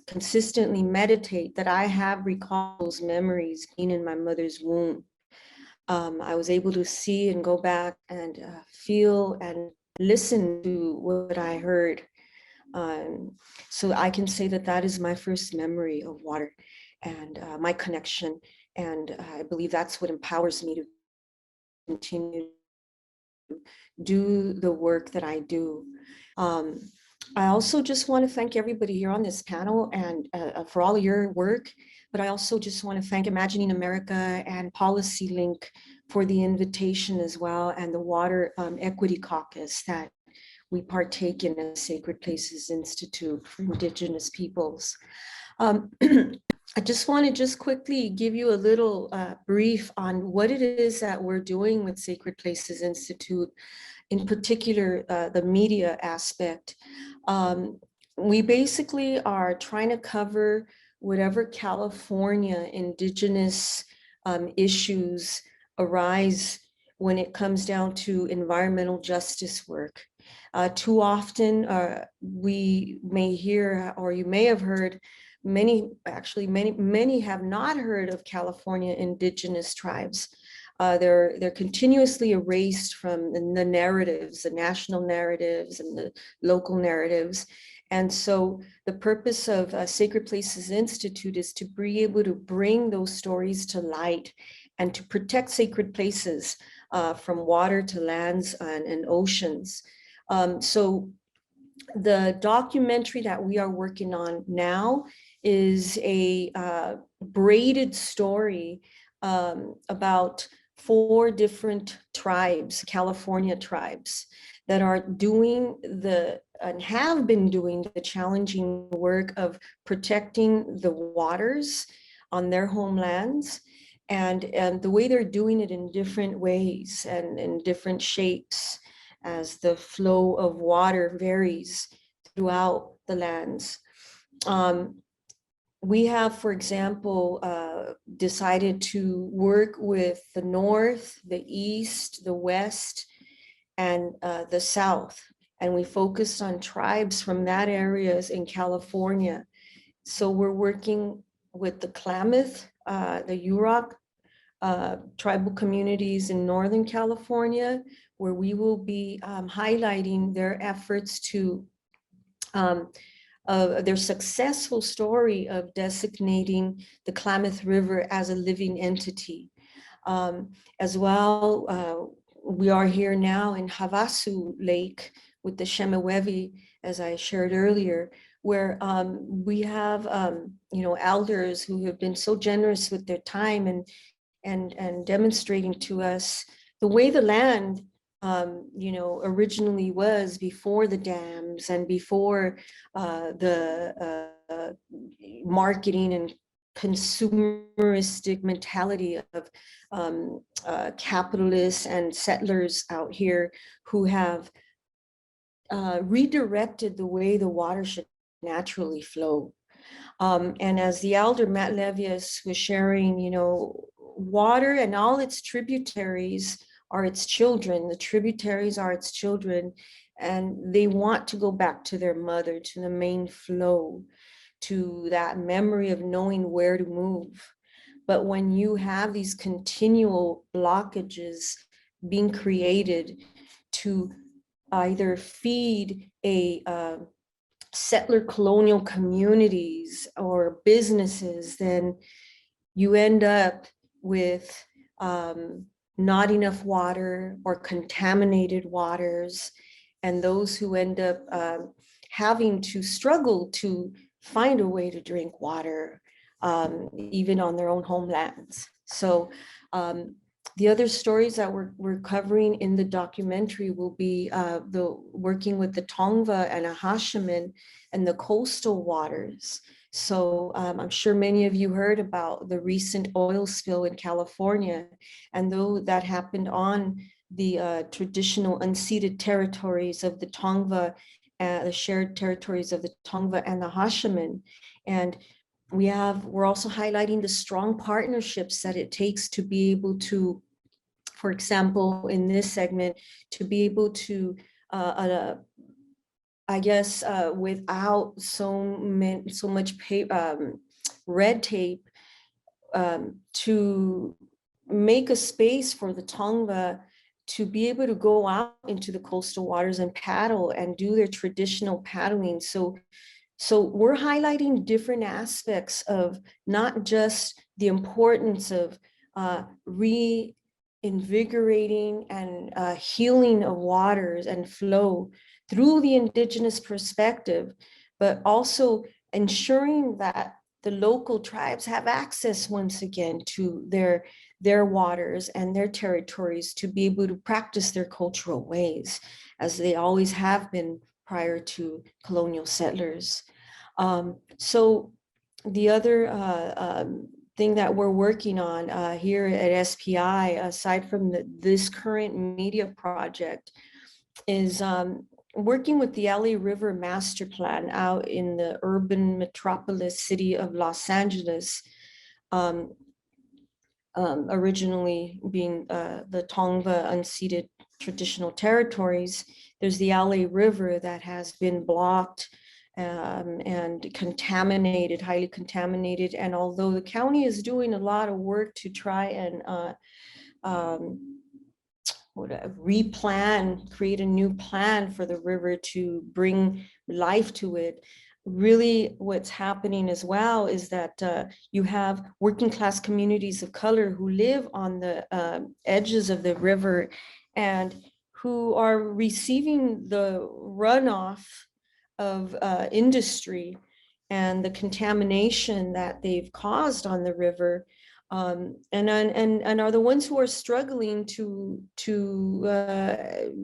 consistently meditate that I have recalled those memories being in my mother's womb. I was able to see and go back and feel and listen to what I heard. So I can say that that is my first memory of water and my connection. And I believe that's what empowers me to continue do the work that I do. I also just want to thank everybody here on this panel and for all of your work, but I also just want to thank Imagining America and Policy Link for the invitation as well, and the Water Equity Caucus that we partake in at Sacred Places Institute for Indigenous Peoples. I just want to just quickly give you a little brief on what it is that we're doing with Sacred Places Institute, in particular, the media aspect. We basically are trying to cover whatever California Indigenous issues arise when it comes down to environmental justice work. Too often, we may hear, or you may have heard, many have not heard of California Indigenous tribes. They're continuously erased from the narratives, the national narratives and the local narratives. And so the purpose of Sacred Places Institute is to be able to bring those stories to light and to protect sacred places from water to lands and oceans. So the documentary that we are working on now is a braided story about 4 different tribes, California tribes, that are doing and have been doing the challenging work of protecting the waters on their homelands. And the way they're doing it in different ways and in different shapes, as the flow of water varies throughout the lands. We have, for example, decided to work with the North, the East, the West, and the South. And we focused on tribes from that areas in California. So we're working with the Klamath, the Yurok tribal communities in Northern California, where we will be highlighting their efforts to their successful story of designating the Klamath River as a living entity. As well, we are here now in Havasu Lake with the Shemewevi, as I shared earlier, where we have elders who have been so generous with their time and demonstrating to us the way the land originally was before the dams and before the marketing and consumeristic mentality of capitalists and settlers out here who have redirected the way the water should naturally flow. And as the elder Matt Levius was sharing, water and all its tributaries are its children. The tributaries are its children, and they want to go back to their mother, to the main flow, to that memory of knowing where to move. But when you have these continual blockages being created to either feed a settler colonial communities or businesses, then you end up with not enough water or contaminated waters, and those who end up having to struggle to find a way to drink water, even on their own homelands. So the other stories that we're covering in the documentary will be the working with the Tongva and Ahashiman and the coastal waters. So I'm sure many of you heard about the recent oil spill in California, and though that happened on the traditional unceded territories of the Tongva, the shared territories of the Tongva and the Ahashiman. And we're also highlighting the strong partnerships that it takes to be able to, for example, in this segment, to be able to, without so much red tape, to make a space for the Tongva to be able to go out into the coastal waters and paddle and do their traditional paddling. So we're highlighting different aspects of not just the importance of reinvigorating and healing of waters and flow through the Indigenous perspective, but also ensuring that the local tribes have access once again to their waters and their territories to be able to practice their cultural ways, as they always have been prior to colonial settlers. So the other thing that we're working on here at SPI, aside from this current media project, is working with the LA River Master Plan out in the urban metropolis city of Los Angeles, originally being the Tongva unceded traditional territories. There's the LA River that has been blocked and contaminated, highly contaminated. And although the county is doing a lot of work to try and replan, create a new plan for the river to bring life to it, really what's happening as well is that you have working class communities of color who live on the edges of the river and who are receiving the runoff of industry and the contamination that they've caused on the river, and are the ones who are struggling to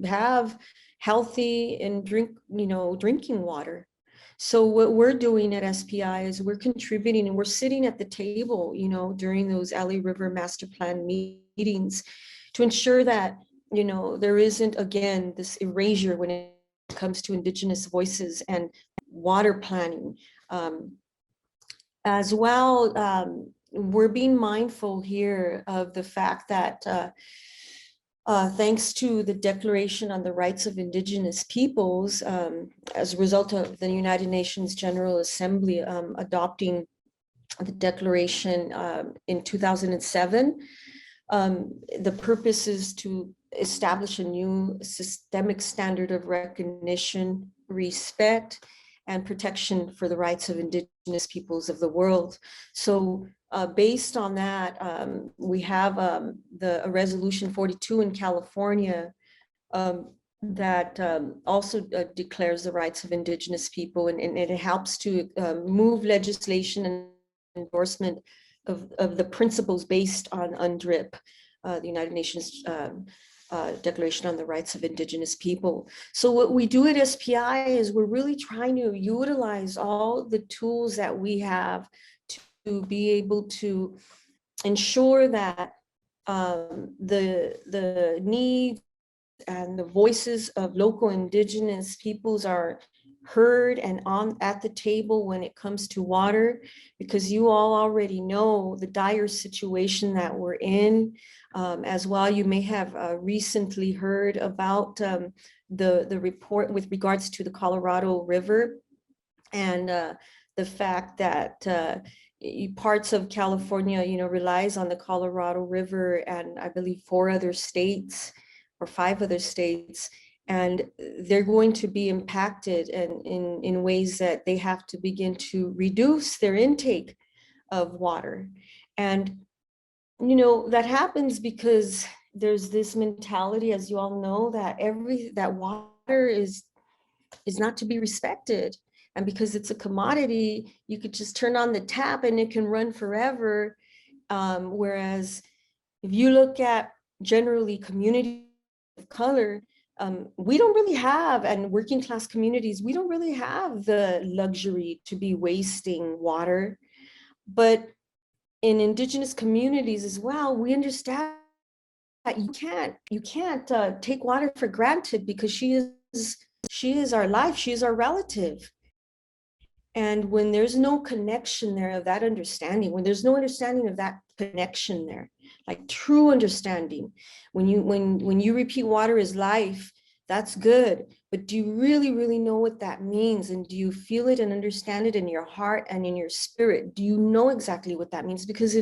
have healthy and drinking water. So what we're doing at SPI is we're contributing and we're sitting at the table, during those LA River Master Plan meetings to ensure that, there isn't, again, this erasure when it comes to Indigenous voices and water planning. As well, we're being mindful here of the fact that thanks to the Declaration on the Rights of Indigenous Peoples, as a result of the United Nations General Assembly adopting the declaration in 2007, the purpose is to establish a new systemic standard of recognition, respect, and protection for the rights of Indigenous peoples of the world. So based on that, we have the Resolution 42 in California that also declares the rights of Indigenous people, and it helps to move legislation and endorsement of the principles based on UNDRIP, the United Nations Declaration on the Rights of Indigenous People. So what we do at SPI is we're really trying to utilize all the tools that we have to be able to ensure that the needs and the voices of local Indigenous peoples are heard and at the table when it comes to water, because you all already know the dire situation that we're in. As well, you may have recently heard about the report with regards to the Colorado River and the fact that parts of California, relies on the Colorado River, and I believe 4 other states or 5 other states, and they're going to be impacted in ways that they have to begin to reduce their intake of water. And that happens because there's this mentality, as you all know, that water is not to be respected. And because it's a commodity, you could just turn on the tap and it can run forever. Whereas if you look at generally communities of color, we don't really have, and working class communities, we don't really have the luxury to be wasting water. But in Indigenous communities as well, we understand that you can't take water for granted, because she is our life, she is our relative. And when there's no connection there of that understanding, when there's no understanding of that connection there, like true understanding, when you repeat water is life, that's good. But do you really, really know what that means? And do you feel it and understand it in your heart and in your spirit? Do you know exactly what that means? Because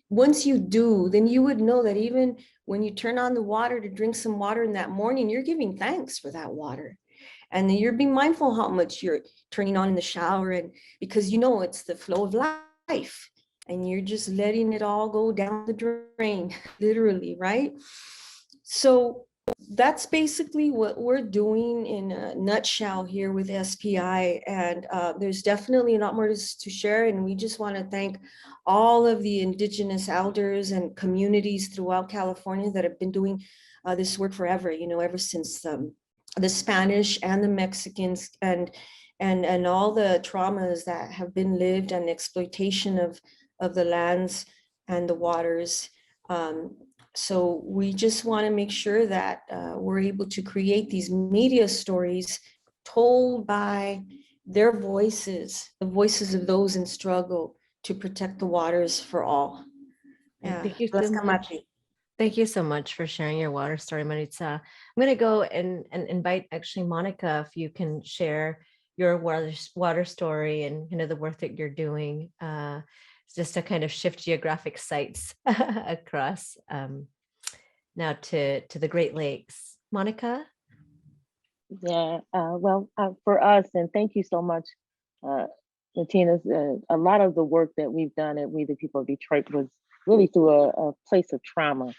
once you do, then you would know that even when you turn on the water to drink some water in that morning, you're giving thanks for that water. And then you're being mindful how much you're turning on in the shower, and because it's the flow of life, and you're just letting it all go down the drain, literally, right? So that's basically what we're doing in a nutshell here with SPI. And there's definitely a lot more to share. And we just want to thank all of the Indigenous elders and communities throughout California that have been doing this work forever, ever since the Spanish and the Mexicans and and all the traumas that have been lived and exploitation of the lands and the waters. So we just want to make sure that we're able to create these media stories told by their voices, the voices of those in struggle to protect the waters for all. Thank you so Bless much. Kamachi. Thank you so much for sharing your water story, Maritza. I'm going to go and invite actually Monica, if you can share your water story and the work that you're doing, just to kind of shift geographic sites across now to the Great Lakes. Monica? Yeah, for us, and thank you so much, Latina. A lot of the work that we've done at We the People of Detroit was really through a place of trauma.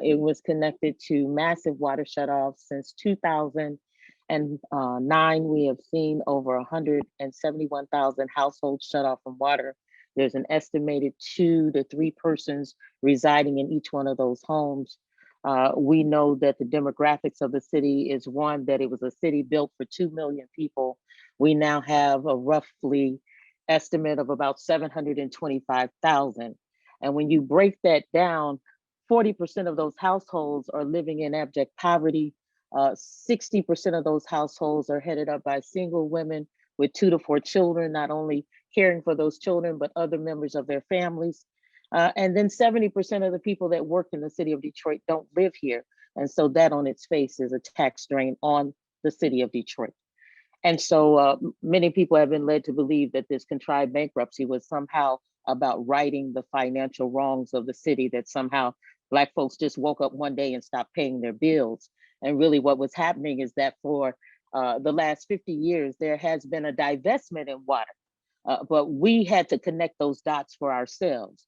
It was connected to massive water shutoffs since 2009. We have seen over 171,000 households shut off from water. There's an estimated 2 to 3 persons residing in each one of those homes. We know that the demographics of the city is one, that it was a city built for 2 million people. We now have a roughly estimate of about 725,000. And when you break that down, 40% of those households are living in abject poverty. 60% of those households are headed up by single women with 2 to 4 children, not only caring for those children, but other members of their families. And then 70% of the people that work in the city of Detroit don't live here. And so that on its face is a tax drain on the city of Detroit. And so many people have been led to believe that this contrived bankruptcy was somehow about righting the financial wrongs of the city, that somehow Black folks just woke up one day and stopped paying their bills. And really what was happening is that for the last 50 years, there has been a divestment in water, but we had to connect those dots for ourselves.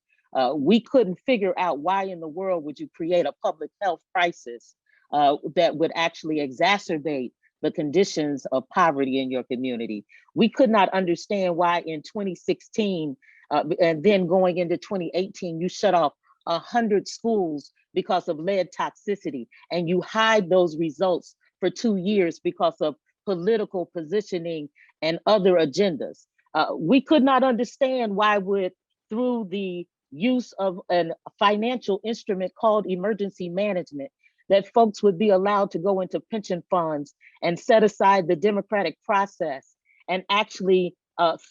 We couldn't figure out why in the world would you create a public health crisis that would actually exacerbate the conditions of poverty in your community. We could not understand why in 2016 and then going into 2018, you shut off 100 schools because of lead toxicity, and you hide those results for 2 years because of political positioning and other agendas. We could not understand why through the use of a financial instrument called emergency management, that folks would be allowed to go into pension funds and set aside the democratic process and actually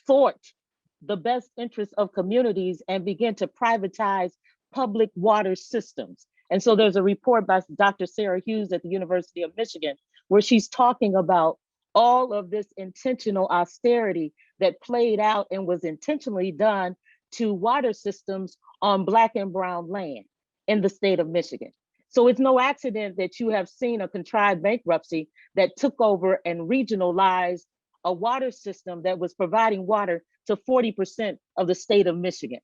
thwart the best interests of communities and begin to privatize public water systems. And so there's a report by Dr. Sarah Hughes at the University of Michigan, where she's talking about all of this intentional austerity that played out and was intentionally done to water systems on Black and brown land in the state of Michigan. So it's no accident that you have seen a contrived bankruptcy that took over and regionalized a water system that was providing water to 40% of the state of Michigan.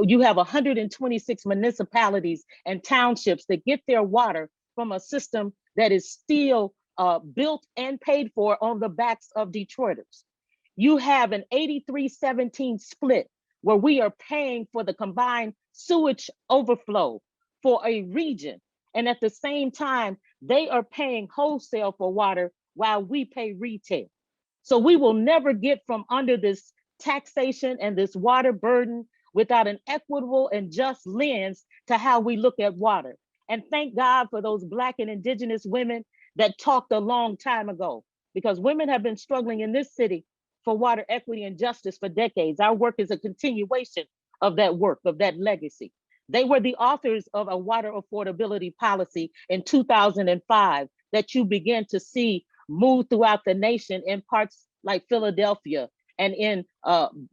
You have 126 municipalities and townships that get their water from a system that is still built and paid for on the backs of Detroiters. You have an 83-17 split where we are paying for the combined sewage overflow for a region. And at the same time, they are paying wholesale for water while we pay retail. So we will never get from under this taxation and this water burden without an equitable and just lens to how we look at water. And thank God for those Black and Indigenous women that talked a long time ago, because women have been struggling in this city for water equity and justice for decades. Our work is a continuation of that work, of that legacy. They were the authors of a water affordability policy in 2005 that you begin to see move throughout the nation in parts like Philadelphia and in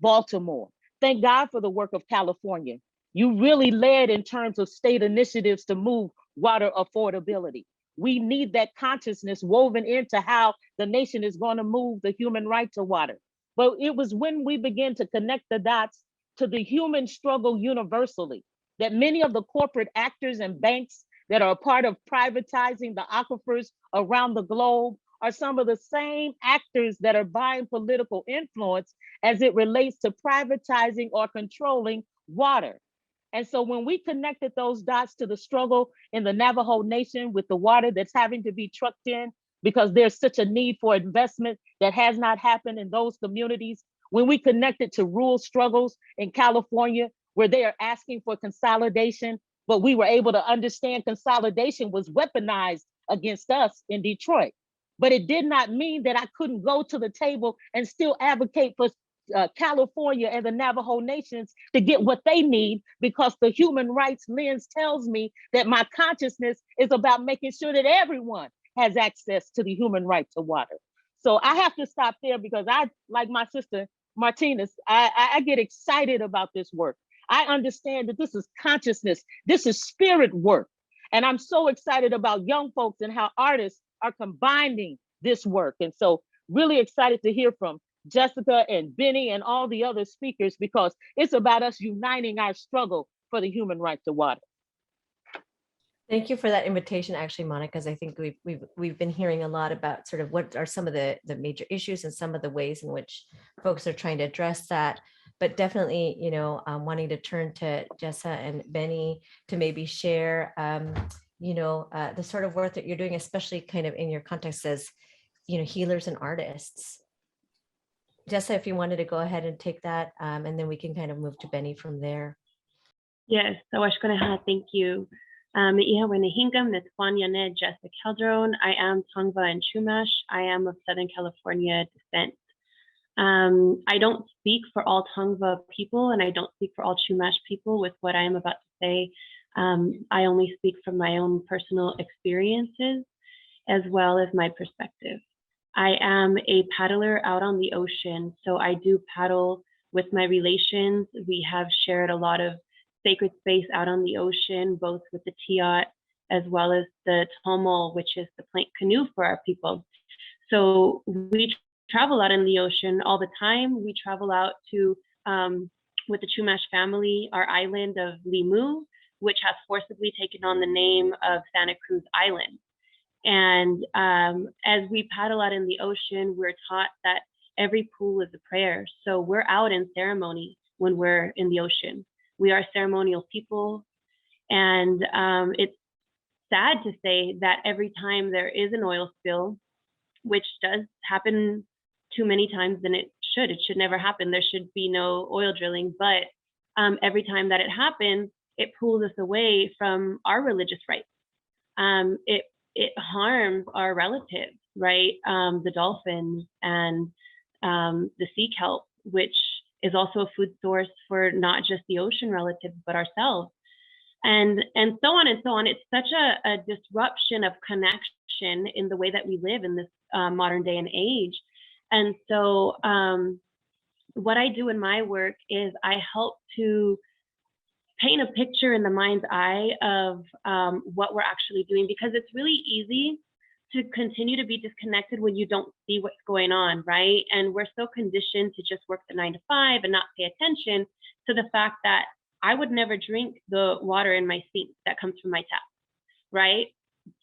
Baltimore. Thank God for the work of California. You really led in terms of state initiatives to move water affordability. We need that consciousness woven into how the nation is going to move the human right to water. But it was when we began to connect the dots to the human struggle universally that many of the corporate actors and banks that are a part of privatizing the aquifers around the globe are some of the same actors that are buying political influence as it relates to privatizing or controlling water. And so when we connected those dots to the struggle in the Navajo Nation with the water that's having to be trucked in because there's such a need for investment that has not happened in those communities. When we connected to rural struggles in California, where they are asking for consolidation, but we were able to understand consolidation was weaponized against us in Detroit. But it did not mean that I couldn't go to the table and still advocate for California and the Navajo nations to get what they need, because the human rights lens tells me that my consciousness is about making sure that everyone has access to the human right to water. So I have to stop there, because I, like my sister Martinez, I get excited about this work. I understand that this is consciousness, this is spirit work. And I'm so excited about young folks and how artists are combining this work. And so really excited to hear from Jessica and Benny and all the other speakers, because it's about us uniting our struggle for the human right to water. Thank you for that invitation, actually, Monica, because I think we've been hearing a lot about sort of what are some of the major issues and some of the ways in which folks are trying to address that. But definitely, you know, wanting to turn to Jessa and Benny to maybe share, you know, the sort of work that you're doing, especially kind of in your context as, you know, healers and artists. Jessa, if you wanted to go ahead and take that, and then we can kind of move to Benny from there. Yes, so Ashe thank you. Jessa Calderon. I am Tongva and Chumash. I am of Southern California descent. I don't speak for all Tongva people, and I don't speak for all Chumash people with what I am about to say. I only speak from my own personal experiences as well as my perspective. I am a paddler out on the ocean, so I do paddle with my relations. We have shared a lot of sacred space out on the ocean, both with the Tiat as well as the Tomol, which is the plank canoe for our people. So we travel out in the ocean all the time. We travel out to, with the Chumash family, our island of Limu, which has forcibly taken on the name of Santa Cruz Island. And as we paddle out in the ocean, we're taught that every pool is a prayer. So we're out in ceremony when we're in the ocean. We are ceremonial people. And it's sad to say that every time there is an oil spill, which does happen too many times than it should never happen. There should be no oil drilling, but every time that it happens, it pulls us away from our religious rights. It harms our relatives, right? The dolphins and the sea kelp, which is also a food source for not just the ocean relatives, but ourselves. And so on and so on. It's such a disruption of connection in the way that we live in this modern day and age. And so what I do in my work is I help to paint a picture in the mind's eye of what we're actually doing, because it's really easy to continue to be disconnected when you don't see what's going on, right? And we're so conditioned to just work the 9 to 5 and not pay attention to the fact that I would never drink the water in my sink that comes from my tap, right?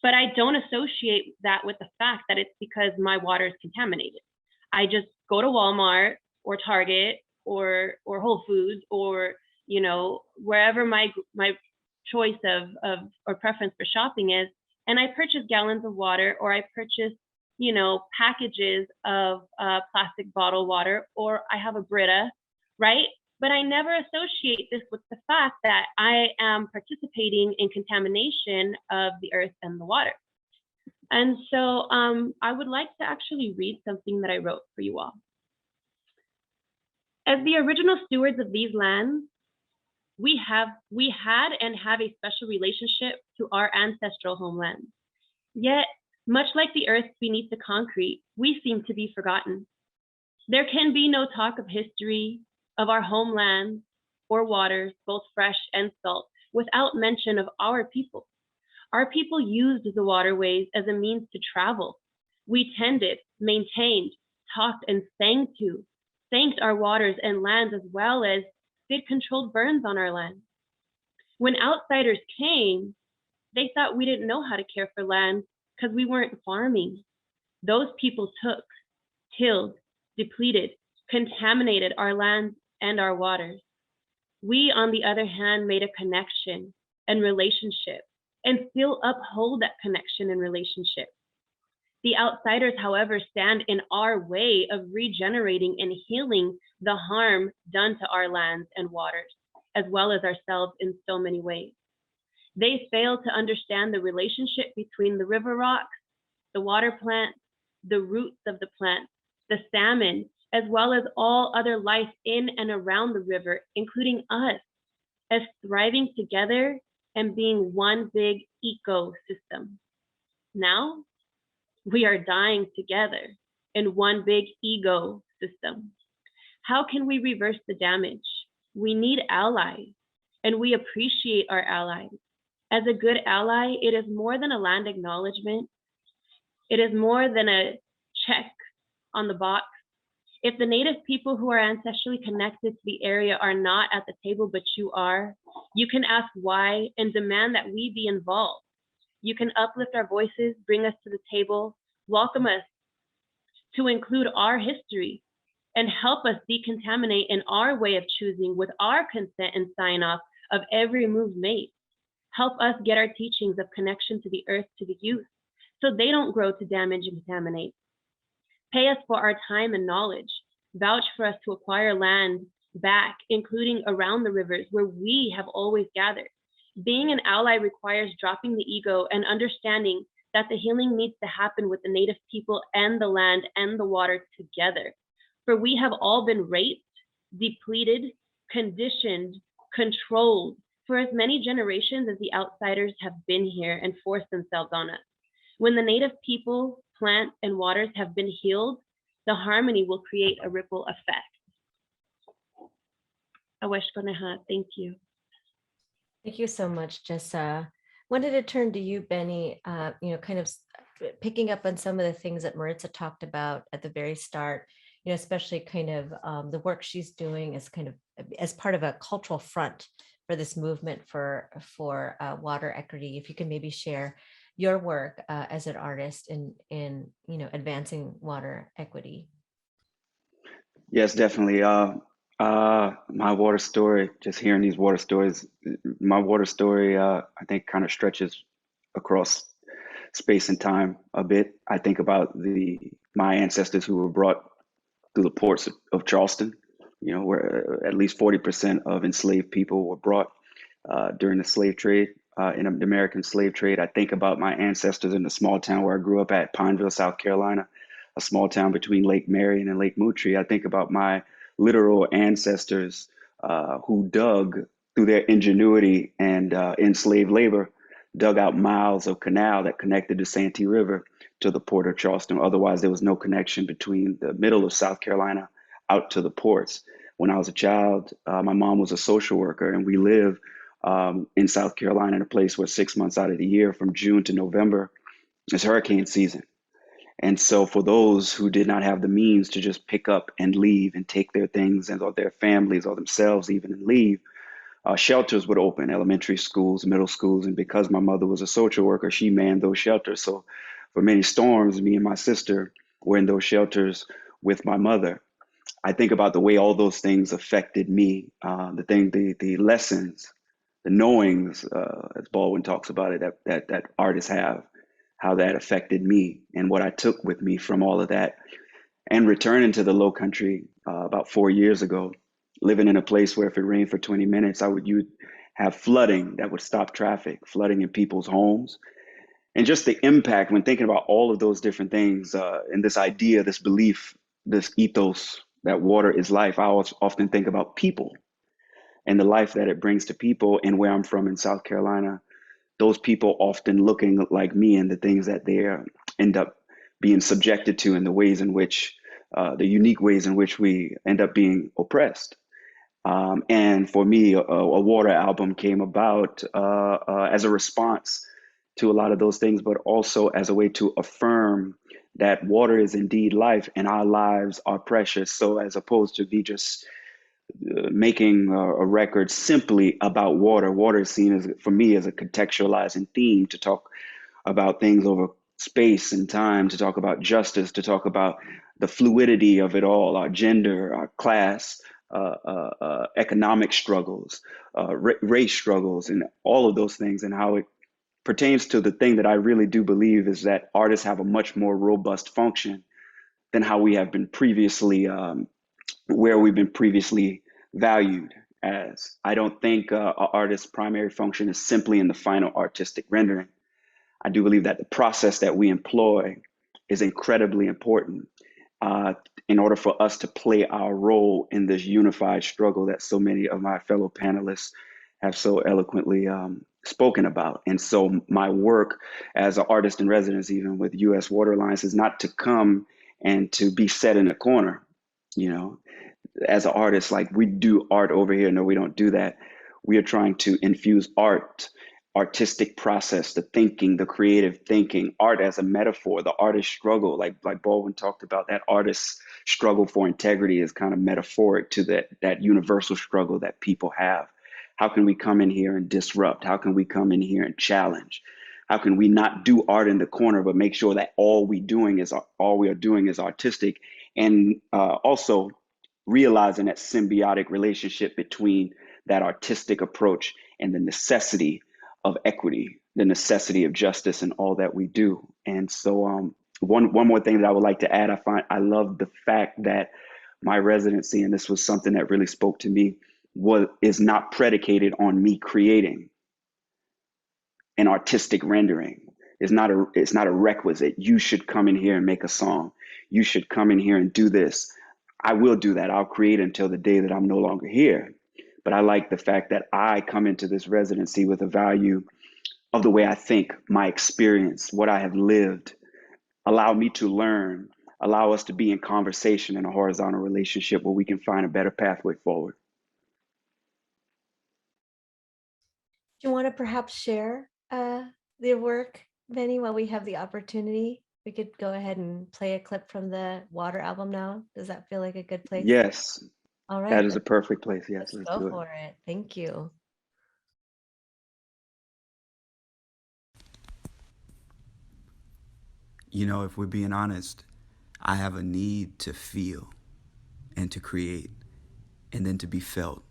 But I don't associate that with the fact that it's because my water is contaminated. I just go to Walmart or Target or Whole Foods or, you know, wherever my choice of or preference for shopping is, and I purchase gallons of water, or I purchase, you know, packages of plastic bottle water, or I have a Brita, right? But I never associate this with the fact that I am participating in contamination of the earth and the water. And so I would like to actually read something that I wrote for you all. As the original stewards of these lands, we had and have a special relationship to our ancestral homeland. Yet, much like the earth beneath the concrete, we seem to be forgotten. There can be no talk of history, of our homeland or waters, both fresh and salt, without mention of our people. Our people used the waterways as a means to travel. We tended, maintained, talked, and thanked our waters and lands, as well as did controlled burns on our land. When outsiders came, they thought we didn't know how to care for land because we weren't farming. Those people took, tilled, depleted, contaminated our lands and our waters. We, on the other hand, made a connection and relationship and still uphold that connection and relationship. The outsiders, however, stand in our way of regenerating and healing the harm done to our lands and waters, as well as ourselves in so many ways. They fail to understand the relationship between the river rocks, the water plants, the roots of the plants, the salmon, as well as all other life in and around the river, including us, as thriving together and being one big ecosystem. Now, we are dying together in one big ego system. How can we reverse the damage? We need allies, and we appreciate our allies. As a good ally, it is more than a land acknowledgement. It is more than a check on the box. If the Native people who are ancestrally connected to the area are not at the table, but you are, you can ask why and demand that we be involved. You can uplift our voices, bring us to the table, welcome us to include our history, and help us decontaminate in our way of choosing with our consent and sign off of every move made. Help us get our teachings of connection to the earth to the youth so they don't grow to damage and contaminate. Pay us for our time and knowledge. Vouch for us to acquire land back, including around the rivers where we have always gathered. Being an ally requires dropping the ego and understanding that the healing needs to happen with the Native people and the land and the water together. For we have all been raped, depleted, conditioned, controlled for as many generations as the outsiders have been here and forced themselves on us. When the Native people, plants, and waters have been healed, the harmony will create a ripple effect. Thank you. Thank you so much, Jessa. Wanted to turn to you, Benny, kind of picking up on some of the things that Maritza talked about at the very start, especially kind of the work she's doing as kind of as part of a cultural front for this movement for water equity. If you can maybe share your work as an artist in advancing water equity. Yes, definitely. My water story, just hearing these water stories, my water story, I think kind of stretches across space and time a bit. I think about my ancestors who were brought through the ports of Charleston, where at least 40% of enslaved people were brought during the slave trade, in the American slave trade. I think about my ancestors in the small town where I grew up at, Pineville, South Carolina, a small town between Lake Marion and Lake Moultrie. I think about my literal ancestors who dug through their ingenuity and enslaved labor, dug out miles of canal that connected the Santee River to the port of Charleston. Otherwise, there was no connection between the middle of South Carolina out to the ports. When I was a child, my mom was a social worker, and we lived in South Carolina in a place where 6 months out of the year, from June to November, is hurricane season. And so for those who did not have the means to just pick up and leave and take their things and or their families or themselves even and leave, shelters would open, elementary schools, middle schools. And because my mother was a social worker, she manned those shelters. So for many storms, me and my sister were in those shelters with my mother. I think about the way all those things affected me, the lessons, the knowings, as Baldwin talks about it, that artists have, how that affected me and what I took with me from all of that. And returning to the Low Country about 4 years ago, living in a place where if it rained for 20 minutes, you'd have flooding that would stop traffic, flooding in people's homes. And just the impact when thinking about all of those different things and this idea, this belief, this ethos that water is life, I often think about people and the life that it brings to people. And where I'm from in South Carolina, those people often looking like me and the things that they end up being subjected to, and the ways in which, the unique ways in which we end up being oppressed. And for me, a water album came about as a response to a lot of those things, but also as a way to affirm that water is indeed life and our lives are precious. So as opposed to be just making a record simply about water, water is seen as, for me, as a contextualizing theme to talk about things over space and time, to talk about justice, to talk about the fluidity of it all, our gender, our class, economic struggles, race struggles, and all of those things, and how it pertains to the thing that I really do believe is that artists have a much more robust function than how we have been previously, where we've been previously valued as. I don't think an artist's primary function is simply in the final artistic rendering. I do believe that the process that we employ is incredibly important in order for us to play our role in this unified struggle that so many of my fellow panelists have so eloquently spoken about. And so my work as an artist in residence, even with U.S. Water Alliance, is not to come and to be set in a corner, you know. As an artist, like, we do art over here. No, we don't do that. We are trying to infuse art, artistic process, the thinking, the creative thinking, art as a metaphor, the artist struggle, like Baldwin talked about, that artist's struggle for integrity is kind of metaphoric to that universal struggle that people have. How can we come in here and disrupt? How can we come in here and challenge? How can we not do art in the corner, but make sure that all we are doing is artistic, and also realizing that symbiotic relationship between that artistic approach and the necessity of equity, the necessity of justice in all that we do. And so one more thing that I would like to add, I love the fact that my residency, and this was something that really spoke to me, is not predicated on me creating an artistic rendering. It's not a requisite. You should come in here and make a song. You should come in here and do this. I will do that. I'll create until the day that I'm no longer here. But I like the fact that I come into this residency with a value of the way I think, my experience, what I have lived, allow me to learn, allow us to be in conversation in a horizontal relationship where we can find a better pathway forward. Do you want to perhaps share your work, Benny, while we have the opportunity? We could go ahead and play a clip from the Water album now. Does that feel like a good place? Yes. All right. That is a perfect place. Yes, Let's let's go do it. for it. Thank you. You know, if we're being honest, I have a need to feel and to create and then to be felt.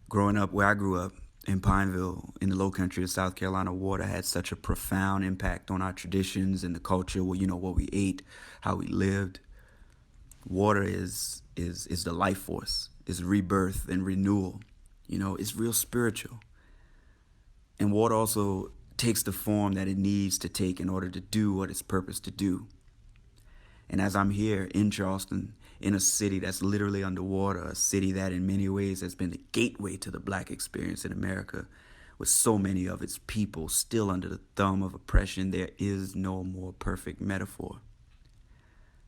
Growing up where I grew up, in Pineville, in the low country of South Carolina, water had such a profound impact on our traditions and the culture, well, you know, what we ate, how we lived. Water is the life force, is rebirth and renewal. You know, it's real spiritual. And water also takes the form that it needs to take in order to do what it's purposed to do. And as I'm here in Charleston, in a city that's literally underwater, a city that in many ways has been the gateway to the Black experience in America, with so many of its people still under the thumb of oppression, there is no more perfect metaphor.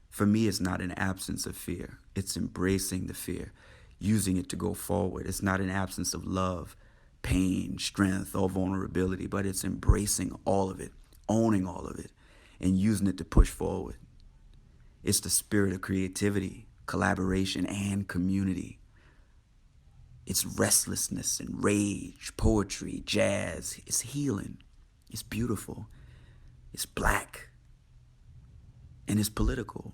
For me, it's not an absence of fear. It's embracing the fear, using it to go forward. It's not an absence of love, pain, strength, or vulnerability, but it's embracing all of it, owning all of it, and using it to push forward. It's the spirit of creativity, collaboration, and community. It's restlessness and rage, poetry, jazz. It's healing. It's beautiful. It's Black. And it's political.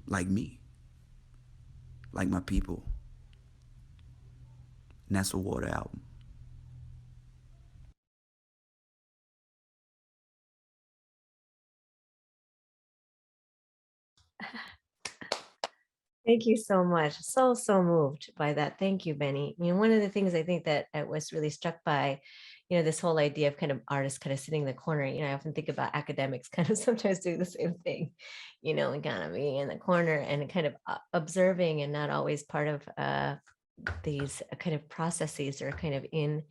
Like me. Like my people. And that's a Water album. Thank you so much. So moved by that. Thank you, Benny. You know, one of the things I think that I was really struck by, you know, this whole idea of kind of artists kind of sitting in the corner. You know, I often think about academics kind of sometimes doing the same thing, you know, and kind of being in the corner and kind of observing and not always part of these kind of processes or kind of in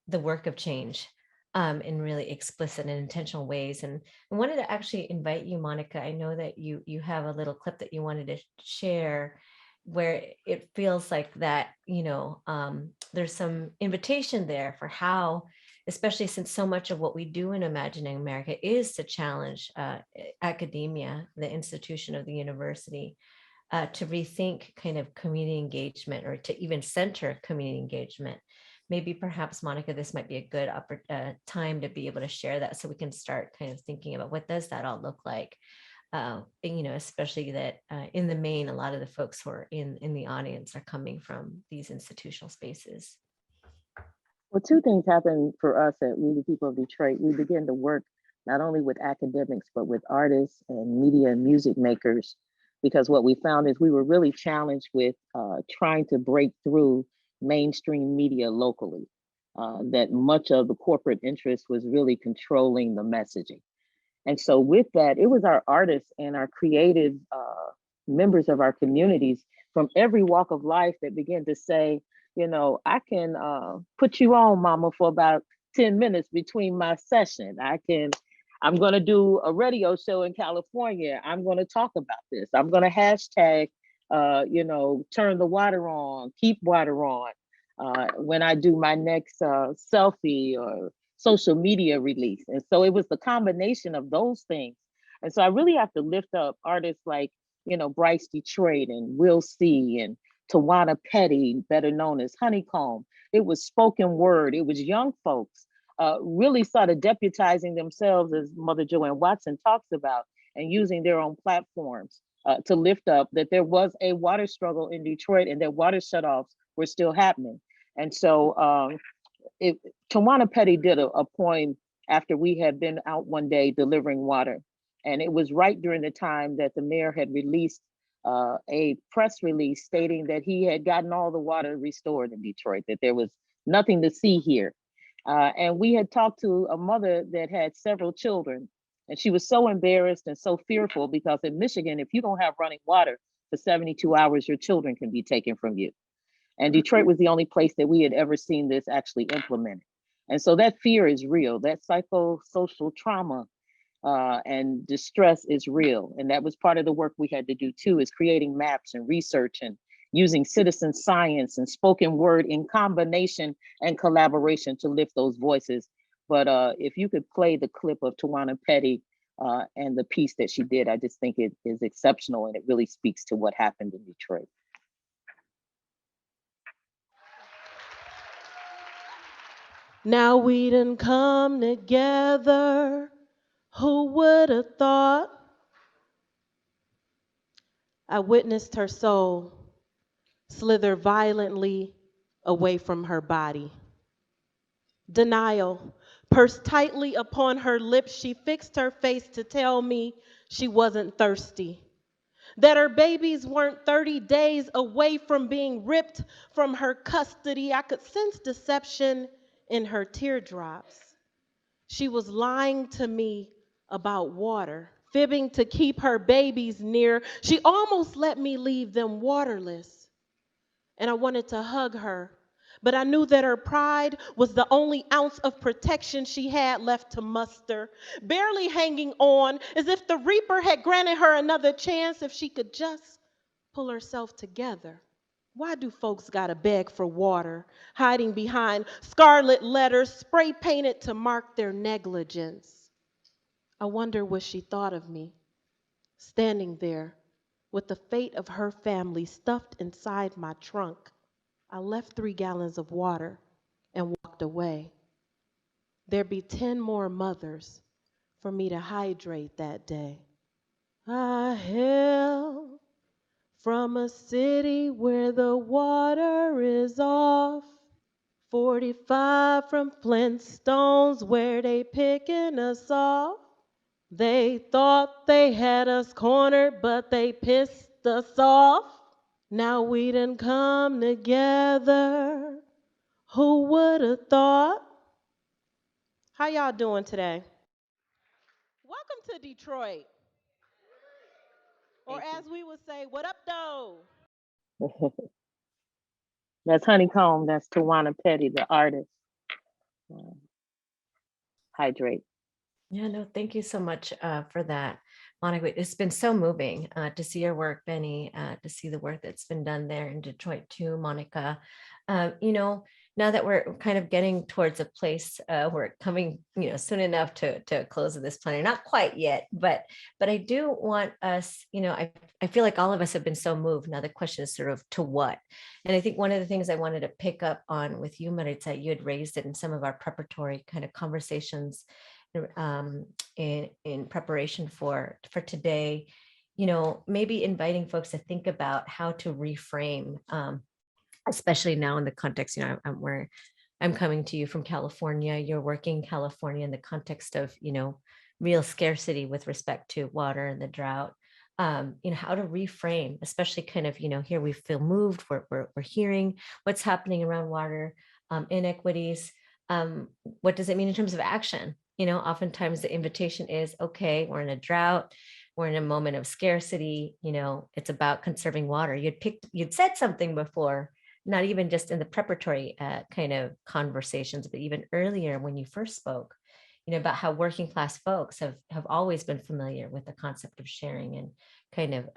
the work of change in really explicit and intentional ways. And I wanted to actually invite you, Monica. I know that you have a little clip that you wanted to share where it feels like that, you know, there's some invitation there for how, especially since so much of what we do in Imagining America is to challenge academia, the institution of the university, to rethink kind of community engagement or to even center community engagement. Maybe perhaps, Monica, this might be a good time to be able to share that so we can start kind of thinking about what does that all look like? You know, especially that in the main, a lot of the folks who are in the audience are coming from these institutional spaces. Well, two things happened for us at We the People of Detroit. We began to work not only with academics, but with artists and media and music makers, because what we found is we were really challenged with trying to break through mainstream media locally, that much of the corporate interest was really controlling the messaging. And so with that, it was our artists and our creative members of our communities from every walk of life that began to say, you know, I can put you on, mama, for about 10 minutes between my session. I'm gonna do a radio show in California. I'm gonna talk about this. I'm gonna hashtag, you know, turn the water on, keep water on. When I do my next selfie or social media release. And so it was the combination of those things. And so I really have to lift up artists like, you know, Bryce Detroit and Will C and Tawana Petty, better known as Honeycomb. It was spoken word. It was young folks really started deputizing themselves, as Mother Joanne Watson talks about, and using their own platforms to lift up that there was a water struggle in Detroit and that water shutoffs were still happening. And so Tawana Petty did a poem after we had been out one day delivering water. And it was right during the time that the mayor had released a press release stating that he had gotten all the water restored in Detroit, that there was nothing to see here. And we had talked to a mother that had several children, and she was so embarrassed and so fearful because in Michigan, if you don't have running water for 72 hours, your children can be taken from you. And Detroit was the only place that we had ever seen this actually implemented. And so that fear is real, that psychosocial trauma and distress is real. And that was part of the work we had to do too, is creating maps and research and using citizen science and spoken word in combination and collaboration to lift those voices. But if you could play the clip of Tawana Petty and the piece that she did, I just think it is exceptional and it really speaks to what happened in Detroit. Now we done come together, who would have thought? I witnessed her soul slither violently away from her body. Denial pursed tightly upon her lips, she fixed her face to tell me she wasn't thirsty, that her babies weren't 30 days away from being ripped from her custody. I could sense deception in her teardrops. She was lying to me about water, fibbing to keep her babies near. She almost let me leave them waterless. And I wanted to hug her, but I knew that her pride was the only ounce of protection she had left to muster, barely hanging on as if the Reaper had granted her another chance if she could just pull herself together. Why do folks gotta beg for water, hiding behind scarlet letters, spray painted to mark their negligence? I wonder what she thought of me, standing there with the fate of her family stuffed inside my trunk. I left 3 gallons of water and walked away. There'd be 10 more mothers for me to hydrate that day. I hail from a city where the water is off. 45 from Flintstones where they picking us off. They thought they had us cornered, but they pissed us off. Now we done come together. Who would have thought? How y'all doing today? Welcome to Detroit. Or as we would say, what up, though? That's Honeycomb, that's Tawana Petty, the artist. Hydrate. Yeah, no, thank you so much for that, Monica. It's been so moving to see your work, Benny, to see the work that's been done there in Detroit too, Monica. You know, now that we're kind of getting towards a place we're coming, you know, soon enough to close of this plenary, not quite yet, but I do want us, you know, I feel like all of us have been so moved. Now the question is sort of to what? And I think one of the things I wanted to pick up on with you, Maritza, you had raised it in some of our preparatory kind of conversations in preparation for today, you know, maybe inviting folks to think about how to reframe, especially now in the context, you know, we're I'm coming to you from California. You're working in California in the context of, real scarcity with respect to water and the drought. How to reframe, especially kind of, here we feel moved, we're hearing what's happening around water inequities. What does it mean in terms of action? Oftentimes the invitation is, okay, we're in a drought, we're in a moment of scarcity, it's about conserving water. You'd said something before, not even just in the preparatory kind of conversations, but even earlier when you first spoke, about how working class folks have always been familiar with the concept of sharing and kind of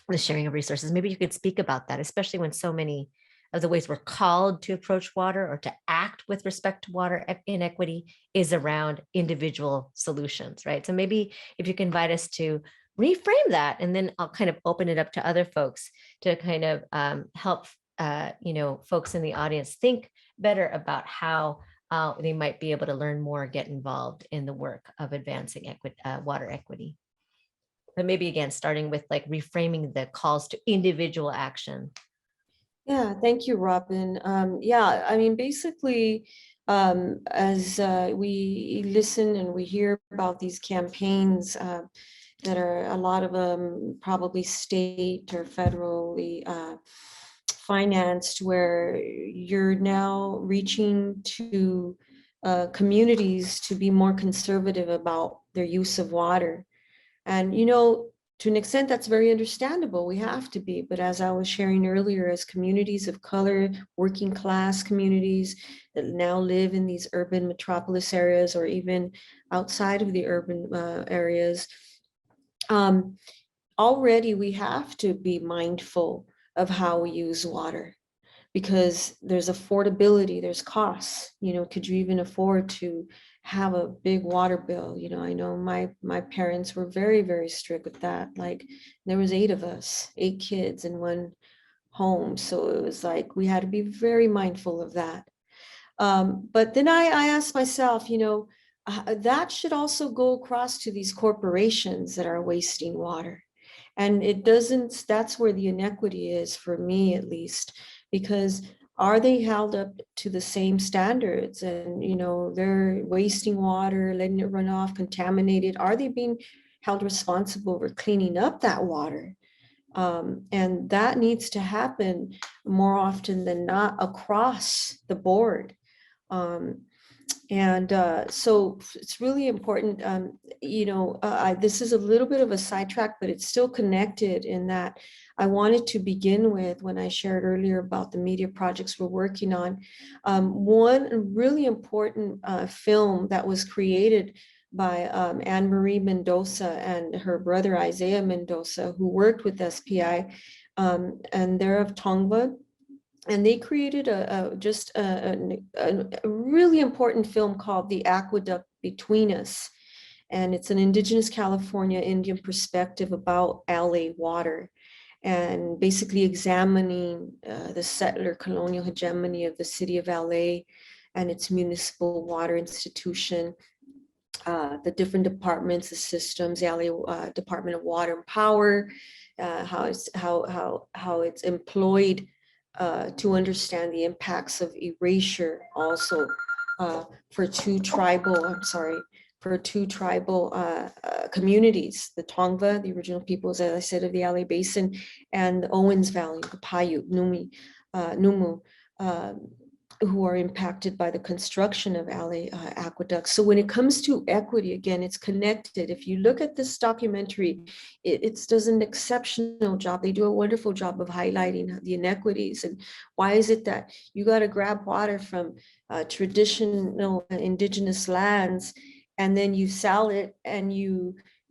the sharing of resources. Maybe you could speak about that, especially when so many of the ways we're called to approach water or to act with respect to water inequity is around individual solutions, right? So maybe if you can invite us to reframe that, and then I'll kind of open it up to other folks to kind of help, folks in the audience think better about how they might be able to learn more, get involved in the work of advancing water equity. But maybe again, starting with like reframing the calls to individual action. Yeah, thank you, Robyn. Yeah, I mean, basically, as we listen and we hear about these campaigns that are a lot of them probably state or federally financed, where you're now reaching to communities to be more conservative about their use of water. And, to an extent, that's very understandable. We have to be. But as I was sharing earlier, as communities of color, working class communities that now live in these urban metropolis areas or even outside of the urban areas, already we have to be mindful of how we use water, because there's affordability, there's costs. Could you even afford to have a big water bill? I know my parents were very, very strict with that. Like, there was 8 of us, 8 kids in one home. So it was like, we had to be very mindful of that. But then I asked myself, that should also go across to these corporations that are wasting water. And it doesn't, that's where the inequity is, for me at least, because are they held up to the same standards? And, they're wasting water, letting it run off, contaminated. Are they being held responsible for cleaning up that water? And that needs to happen more often than not across the board. So it's really important, this is a little bit of a sidetrack, but it's still connected in that I wanted to begin with, when I shared earlier about the media projects we're working on, one really important film that was created by Anne Marie Mendoza and her brother Isaiah Mendoza, who worked with SPI, and they're of Tongva. And they created a really important film called The Aqueduct Between Us. And it's an Indigenous California Indian perspective about LA water, and basically examining the settler colonial hegemony of the city of LA and its municipal water institution, the different departments, the systems, the LA Department of Water and Power, how it's employed to understand the impacts of erasure also for two tribal communities, the Tongva, the original peoples, as I said, of the LA Basin, and the Owens Valley, the Paiute, Numu, who are impacted by the construction of LA aqueducts. So when it comes to equity, again, it's connected. If you look at this documentary, it does an exceptional job. They do a wonderful job of highlighting the inequities and why is it that you got to grab water from traditional indigenous lands and then you sell it and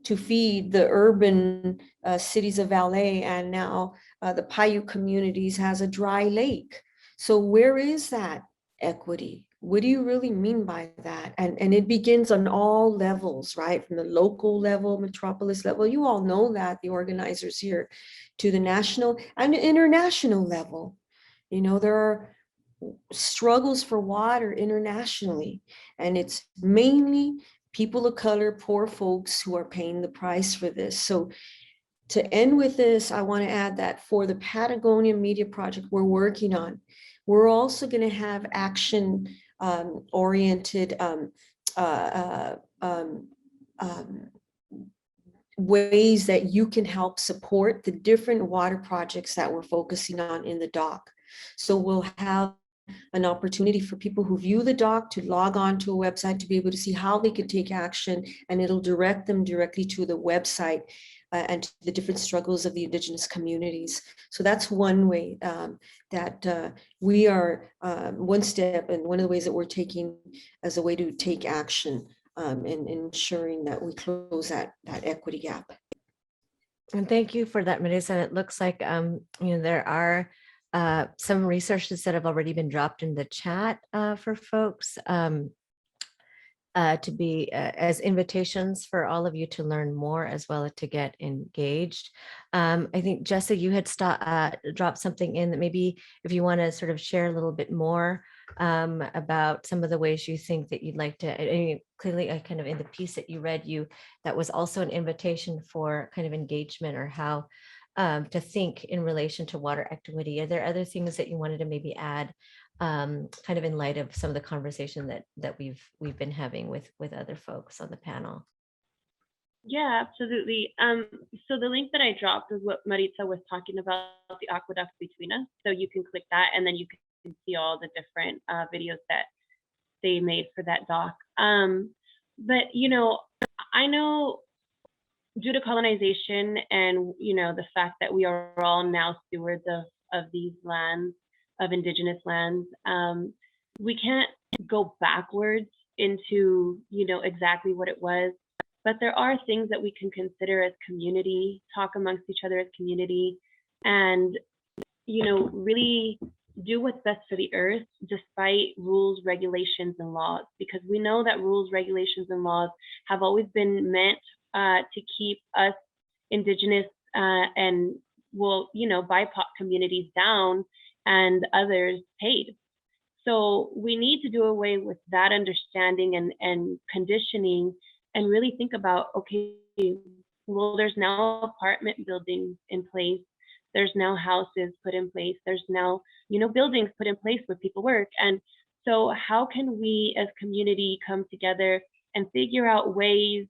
to feed the urban cities of LA, and now the Paiute communities has a dry lake. So where is that equity? What do you really mean by that? And it begins on all levels, right? From the local level, metropolis level, you all know that, the organizers here, to the national and international level. There are struggles for water internationally, and it's mainly people of color, poor folks who are paying the price for this. So to end with this, I want to add that for the Patagonia Media Project we're working on, We're also going to have action oriented ways that you can help support the different water projects that we're focusing on in the dock. So we'll have an opportunity for people who view the doc to log on to a website to be able to see how they can take action, and it'll direct them directly to the website and to the different struggles of the Indigenous communities. So that's one way that we are one step, and one of the ways that we're taking as a way to take action in ensuring that we close that equity gap. And thank you for that, Maritza. And it looks like there are some resources that have already been dropped in the chat for folks to be as invitations for all of you to learn more as well as to get engaged. I think, Jessa, you had dropped something in that maybe if you want to sort of share a little bit more about some of the ways you think that you'd like to, I mean, clearly kind of in the piece that you read, that was also an invitation for kind of engagement or how to think in relation to water equity. Are there other things that you wanted to maybe add kind of in light of some of the conversation that we've been having with other folks on the panel? Yeah, absolutely. So the link that I dropped is what Maritza was talking about, the aqueduct between us. So you can click that and then you can see all the different videos that they made for that doc. But, I know due to colonization and, the fact that we are all now stewards of these lands, of Indigenous lands, we can't go backwards into, exactly what it was. But there are things that we can consider as community, talk amongst each other as community, and, really do what's best for the earth despite rules, regulations, and laws, because we know that rules, regulations, and laws have always been meant to keep us Indigenous and BIPOC communities down and others paid. So we need to do away with that understanding and conditioning and really think about, okay, well, there's now apartment buildings in place. There's now houses put in place. There's now, buildings put in place where people work. And so how can we as community come together and figure out ways,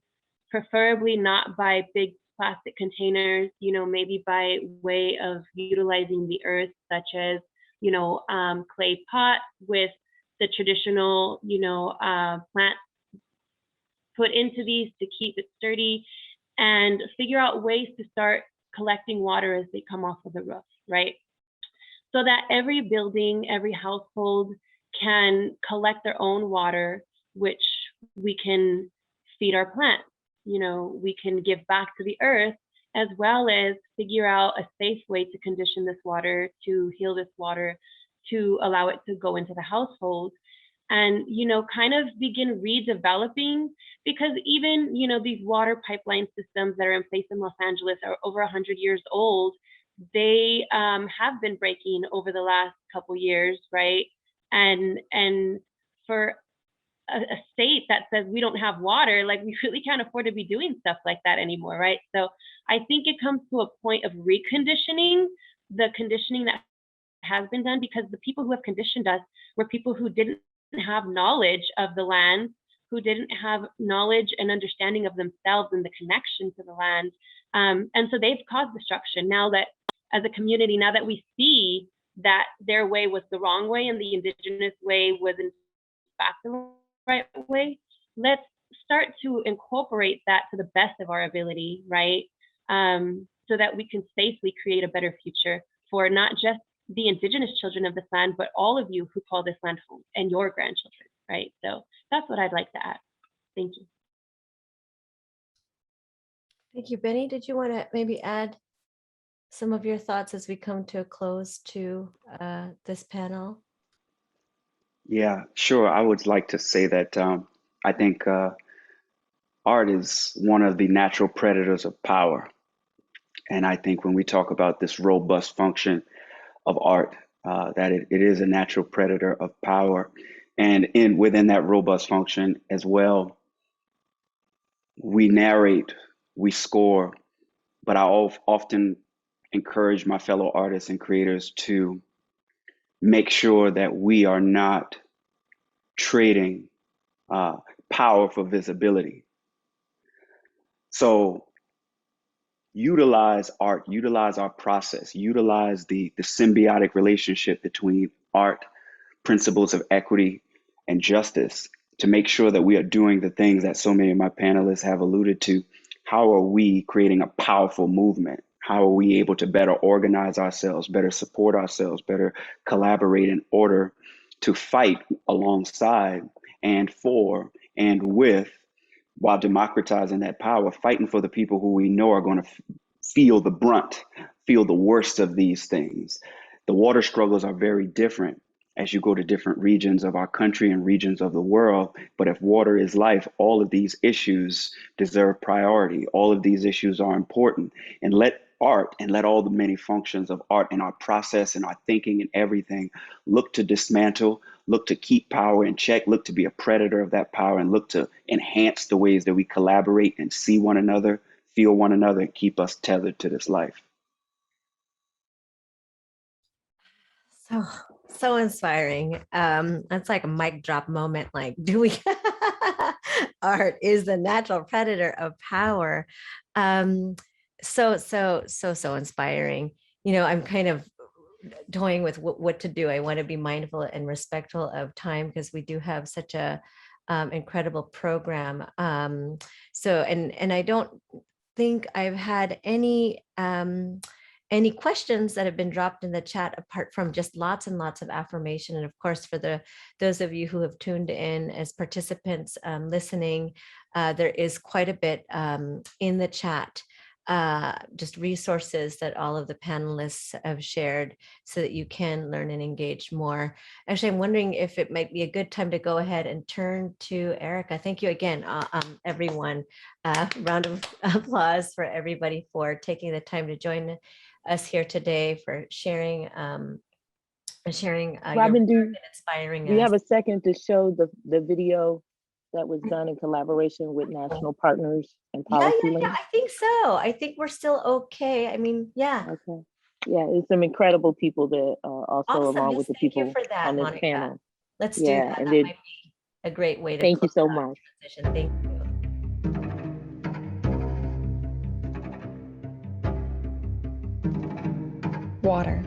preferably not by big plastic containers, maybe by way of utilizing the earth, such as, clay pot with the traditional, plant put into these to keep it sturdy, and figure out ways to start collecting water as they come off of the roof, right? So that every building, every household can collect their own water, which we can feed our plants. We can give back to the earth, as well as figure out a safe way to condition this water, to heal this water, to allow it to go into the household, and kind of begin redeveloping, because even these water pipeline systems that are in place in Los Angeles are over 100 years old. They have been breaking over the last couple years, right? And for a state that says we don't have water, like, we really can't afford to be doing stuff like that anymore, right? So I think it comes to a point of reconditioning the conditioning that has been done, because the people who have conditioned us were people who didn't have knowledge of the land, who didn't have knowledge and understanding of themselves and the connection to the land. And so they've caused destruction. Now that, as a community, now that we see that their way was the wrong way and the Indigenous way was in fact the right way, let's start to incorporate that to the best of our ability, right? So that we can safely create a better future for not just the Indigenous children of this land, but all of you who call this land home, and your grandchildren, right? So that's what I'd like to add. Thank you. Thank you, Benny. Did you want to maybe add some of your thoughts as we come to a close to this panel? Yeah, sure. I would like to say that I think art is one of the natural predators of power. And I think when we talk about this robust function of art, that it is a natural predator of power. And within that robust function as well, we narrate, we score, but I often encourage my fellow artists and creators to make sure that we are not trading power for visibility. So utilize art, utilize our process, utilize the symbiotic relationship between art, principles of equity, and justice to make sure that we are doing the things that so many of my panelists have alluded to. How are we creating a powerful movement? How are we able to better organize ourselves, better support ourselves, better collaborate in order to fight alongside and for and with, while democratizing that power, fighting for the people who we know are going to feel the brunt, feel the worst of these things. The water struggles are very different as you go to different regions of our country and regions of the world. But if water is life, all of these issues deserve priority. All of these issues are important. And let art and let all the many functions of art in our process and our thinking and everything look to dismantle, look to keep power in check, look to be a predator of that power, and look to enhance the ways that we collaborate and see one another, feel one another, and keep us tethered to this life. So inspiring. That's like a mic drop moment. Like, do we art is the natural predator of power. So inspiring. You know, I'm kind of toying with what to do. I want to be mindful and respectful of time because we do have such a incredible program. So I don't think I've had any questions that have been dropped in the chat apart from just lots and lots of affirmation. And of course, for those of you who have tuned in as participants listening, there is quite a bit in the chat, just resources that all of the panelists have shared so that you can learn and engage more. Actually, I'm wondering if it might be a good time to go ahead and turn to Erika. Thank you again, everyone. Round of applause for everybody for taking the time to join us here today, for sharing Robyn, do inspiring you us. have a second to show the video that was done in collaboration with national partners and policy links? I think so. I think we're still okay. I mean, yeah. Okay. Yeah, it's some incredible people that also Awesome. along Yes, with the thank you people for that, on this Monica. panel. Let's do that. And That might be a great way to thank you close so out much. transition. Thank you. Water.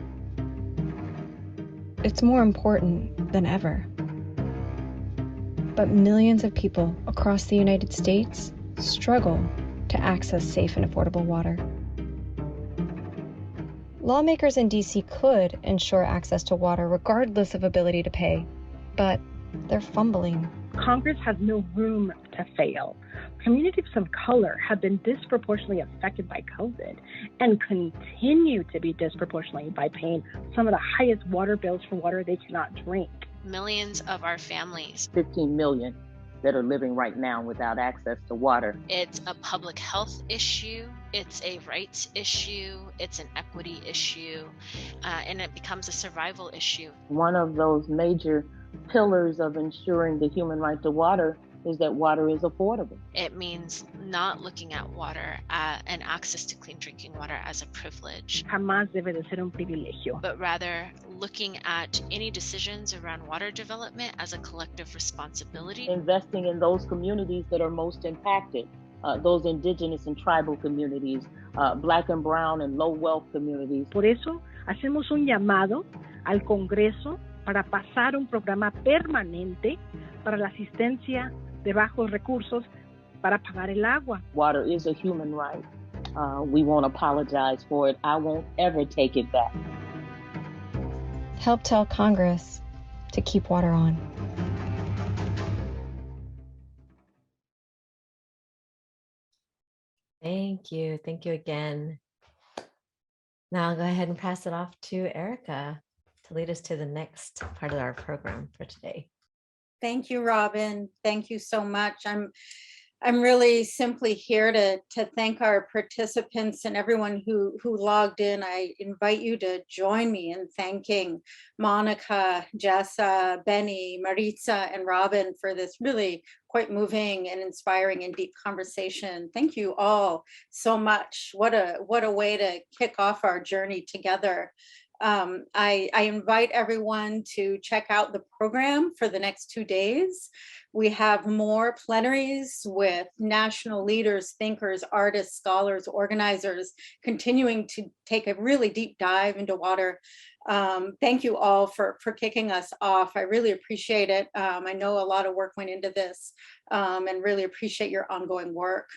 It's more important than ever. But millions of people across the United States struggle to access safe and affordable water. Lawmakers in DC could ensure access to water regardless of ability to pay, but they're fumbling. Congress has no room to fail. Communities of color have been disproportionately affected by COVID and continue to be disproportionately by paying some of the highest water bills for water they cannot drink. Millions of our families. 15 million that are living right now without access to water. It's a public health issue, it's a rights issue, it's an equity issue, and it becomes a survival issue. One of those major pillars of ensuring the human right to water is that water is affordable. It means not looking at water and access to clean drinking water as a privilege. Jamás debe de ser un privilegio. But rather looking at any decisions around water development as a collective responsibility. Investing in those communities that are most impacted, those indigenous and tribal communities, Black and brown and low wealth communities. Por eso hacemos un llamado al Congreso para pasar un programa permanente para la asistencia de bajos recursos para pagar el agua. Water is a human right. We won't apologize for it. I won't ever take it back. Help tell Congress to keep water on. Thank you. Thank you again. Now I'll go ahead and pass it off to Erika to lead us to the next part of our program for today. Thank you, Robyn. Thank you so much. I'm really simply here to thank our participants and everyone who logged in. I invite you to join me in thanking Monica, Jessa, Benny, Maritza, and Robyn for this really quite moving and inspiring and deep conversation. Thank you all so much. What a way to kick off our journey together. I invite everyone to check out the program for the next 2 days. We have more plenaries with national leaders, thinkers, artists, scholars, organizers, continuing to take a really deep dive into water. Thank you all for kicking us off. I really appreciate it. I know a lot of work went into this, and really appreciate your ongoing work.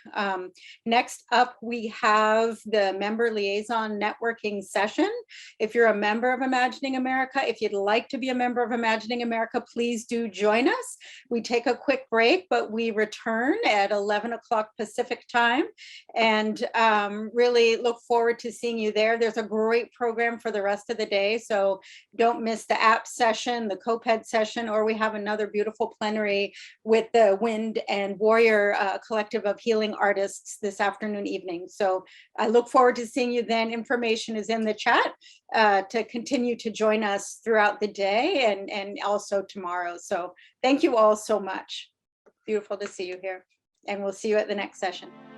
Next up, we have the member liaison networking session. If you're a member of Imagining America, if you'd like to be a member of Imagining America, please do join us. We take a quick break, but we return at 11 o'clock Pacific time, and really look forward to seeing you there. There's a great program for the rest of the day, so don't miss the app session, the COPED session, or we have another beautiful plenary with the Wind and Warrior Collective of Healing Artists this afternoon, evening. So I look forward to seeing you then. Information is in the chat to continue to join us throughout the day and also tomorrow. So thank you all so much. Beautiful to see you here, and we'll see you at the next session.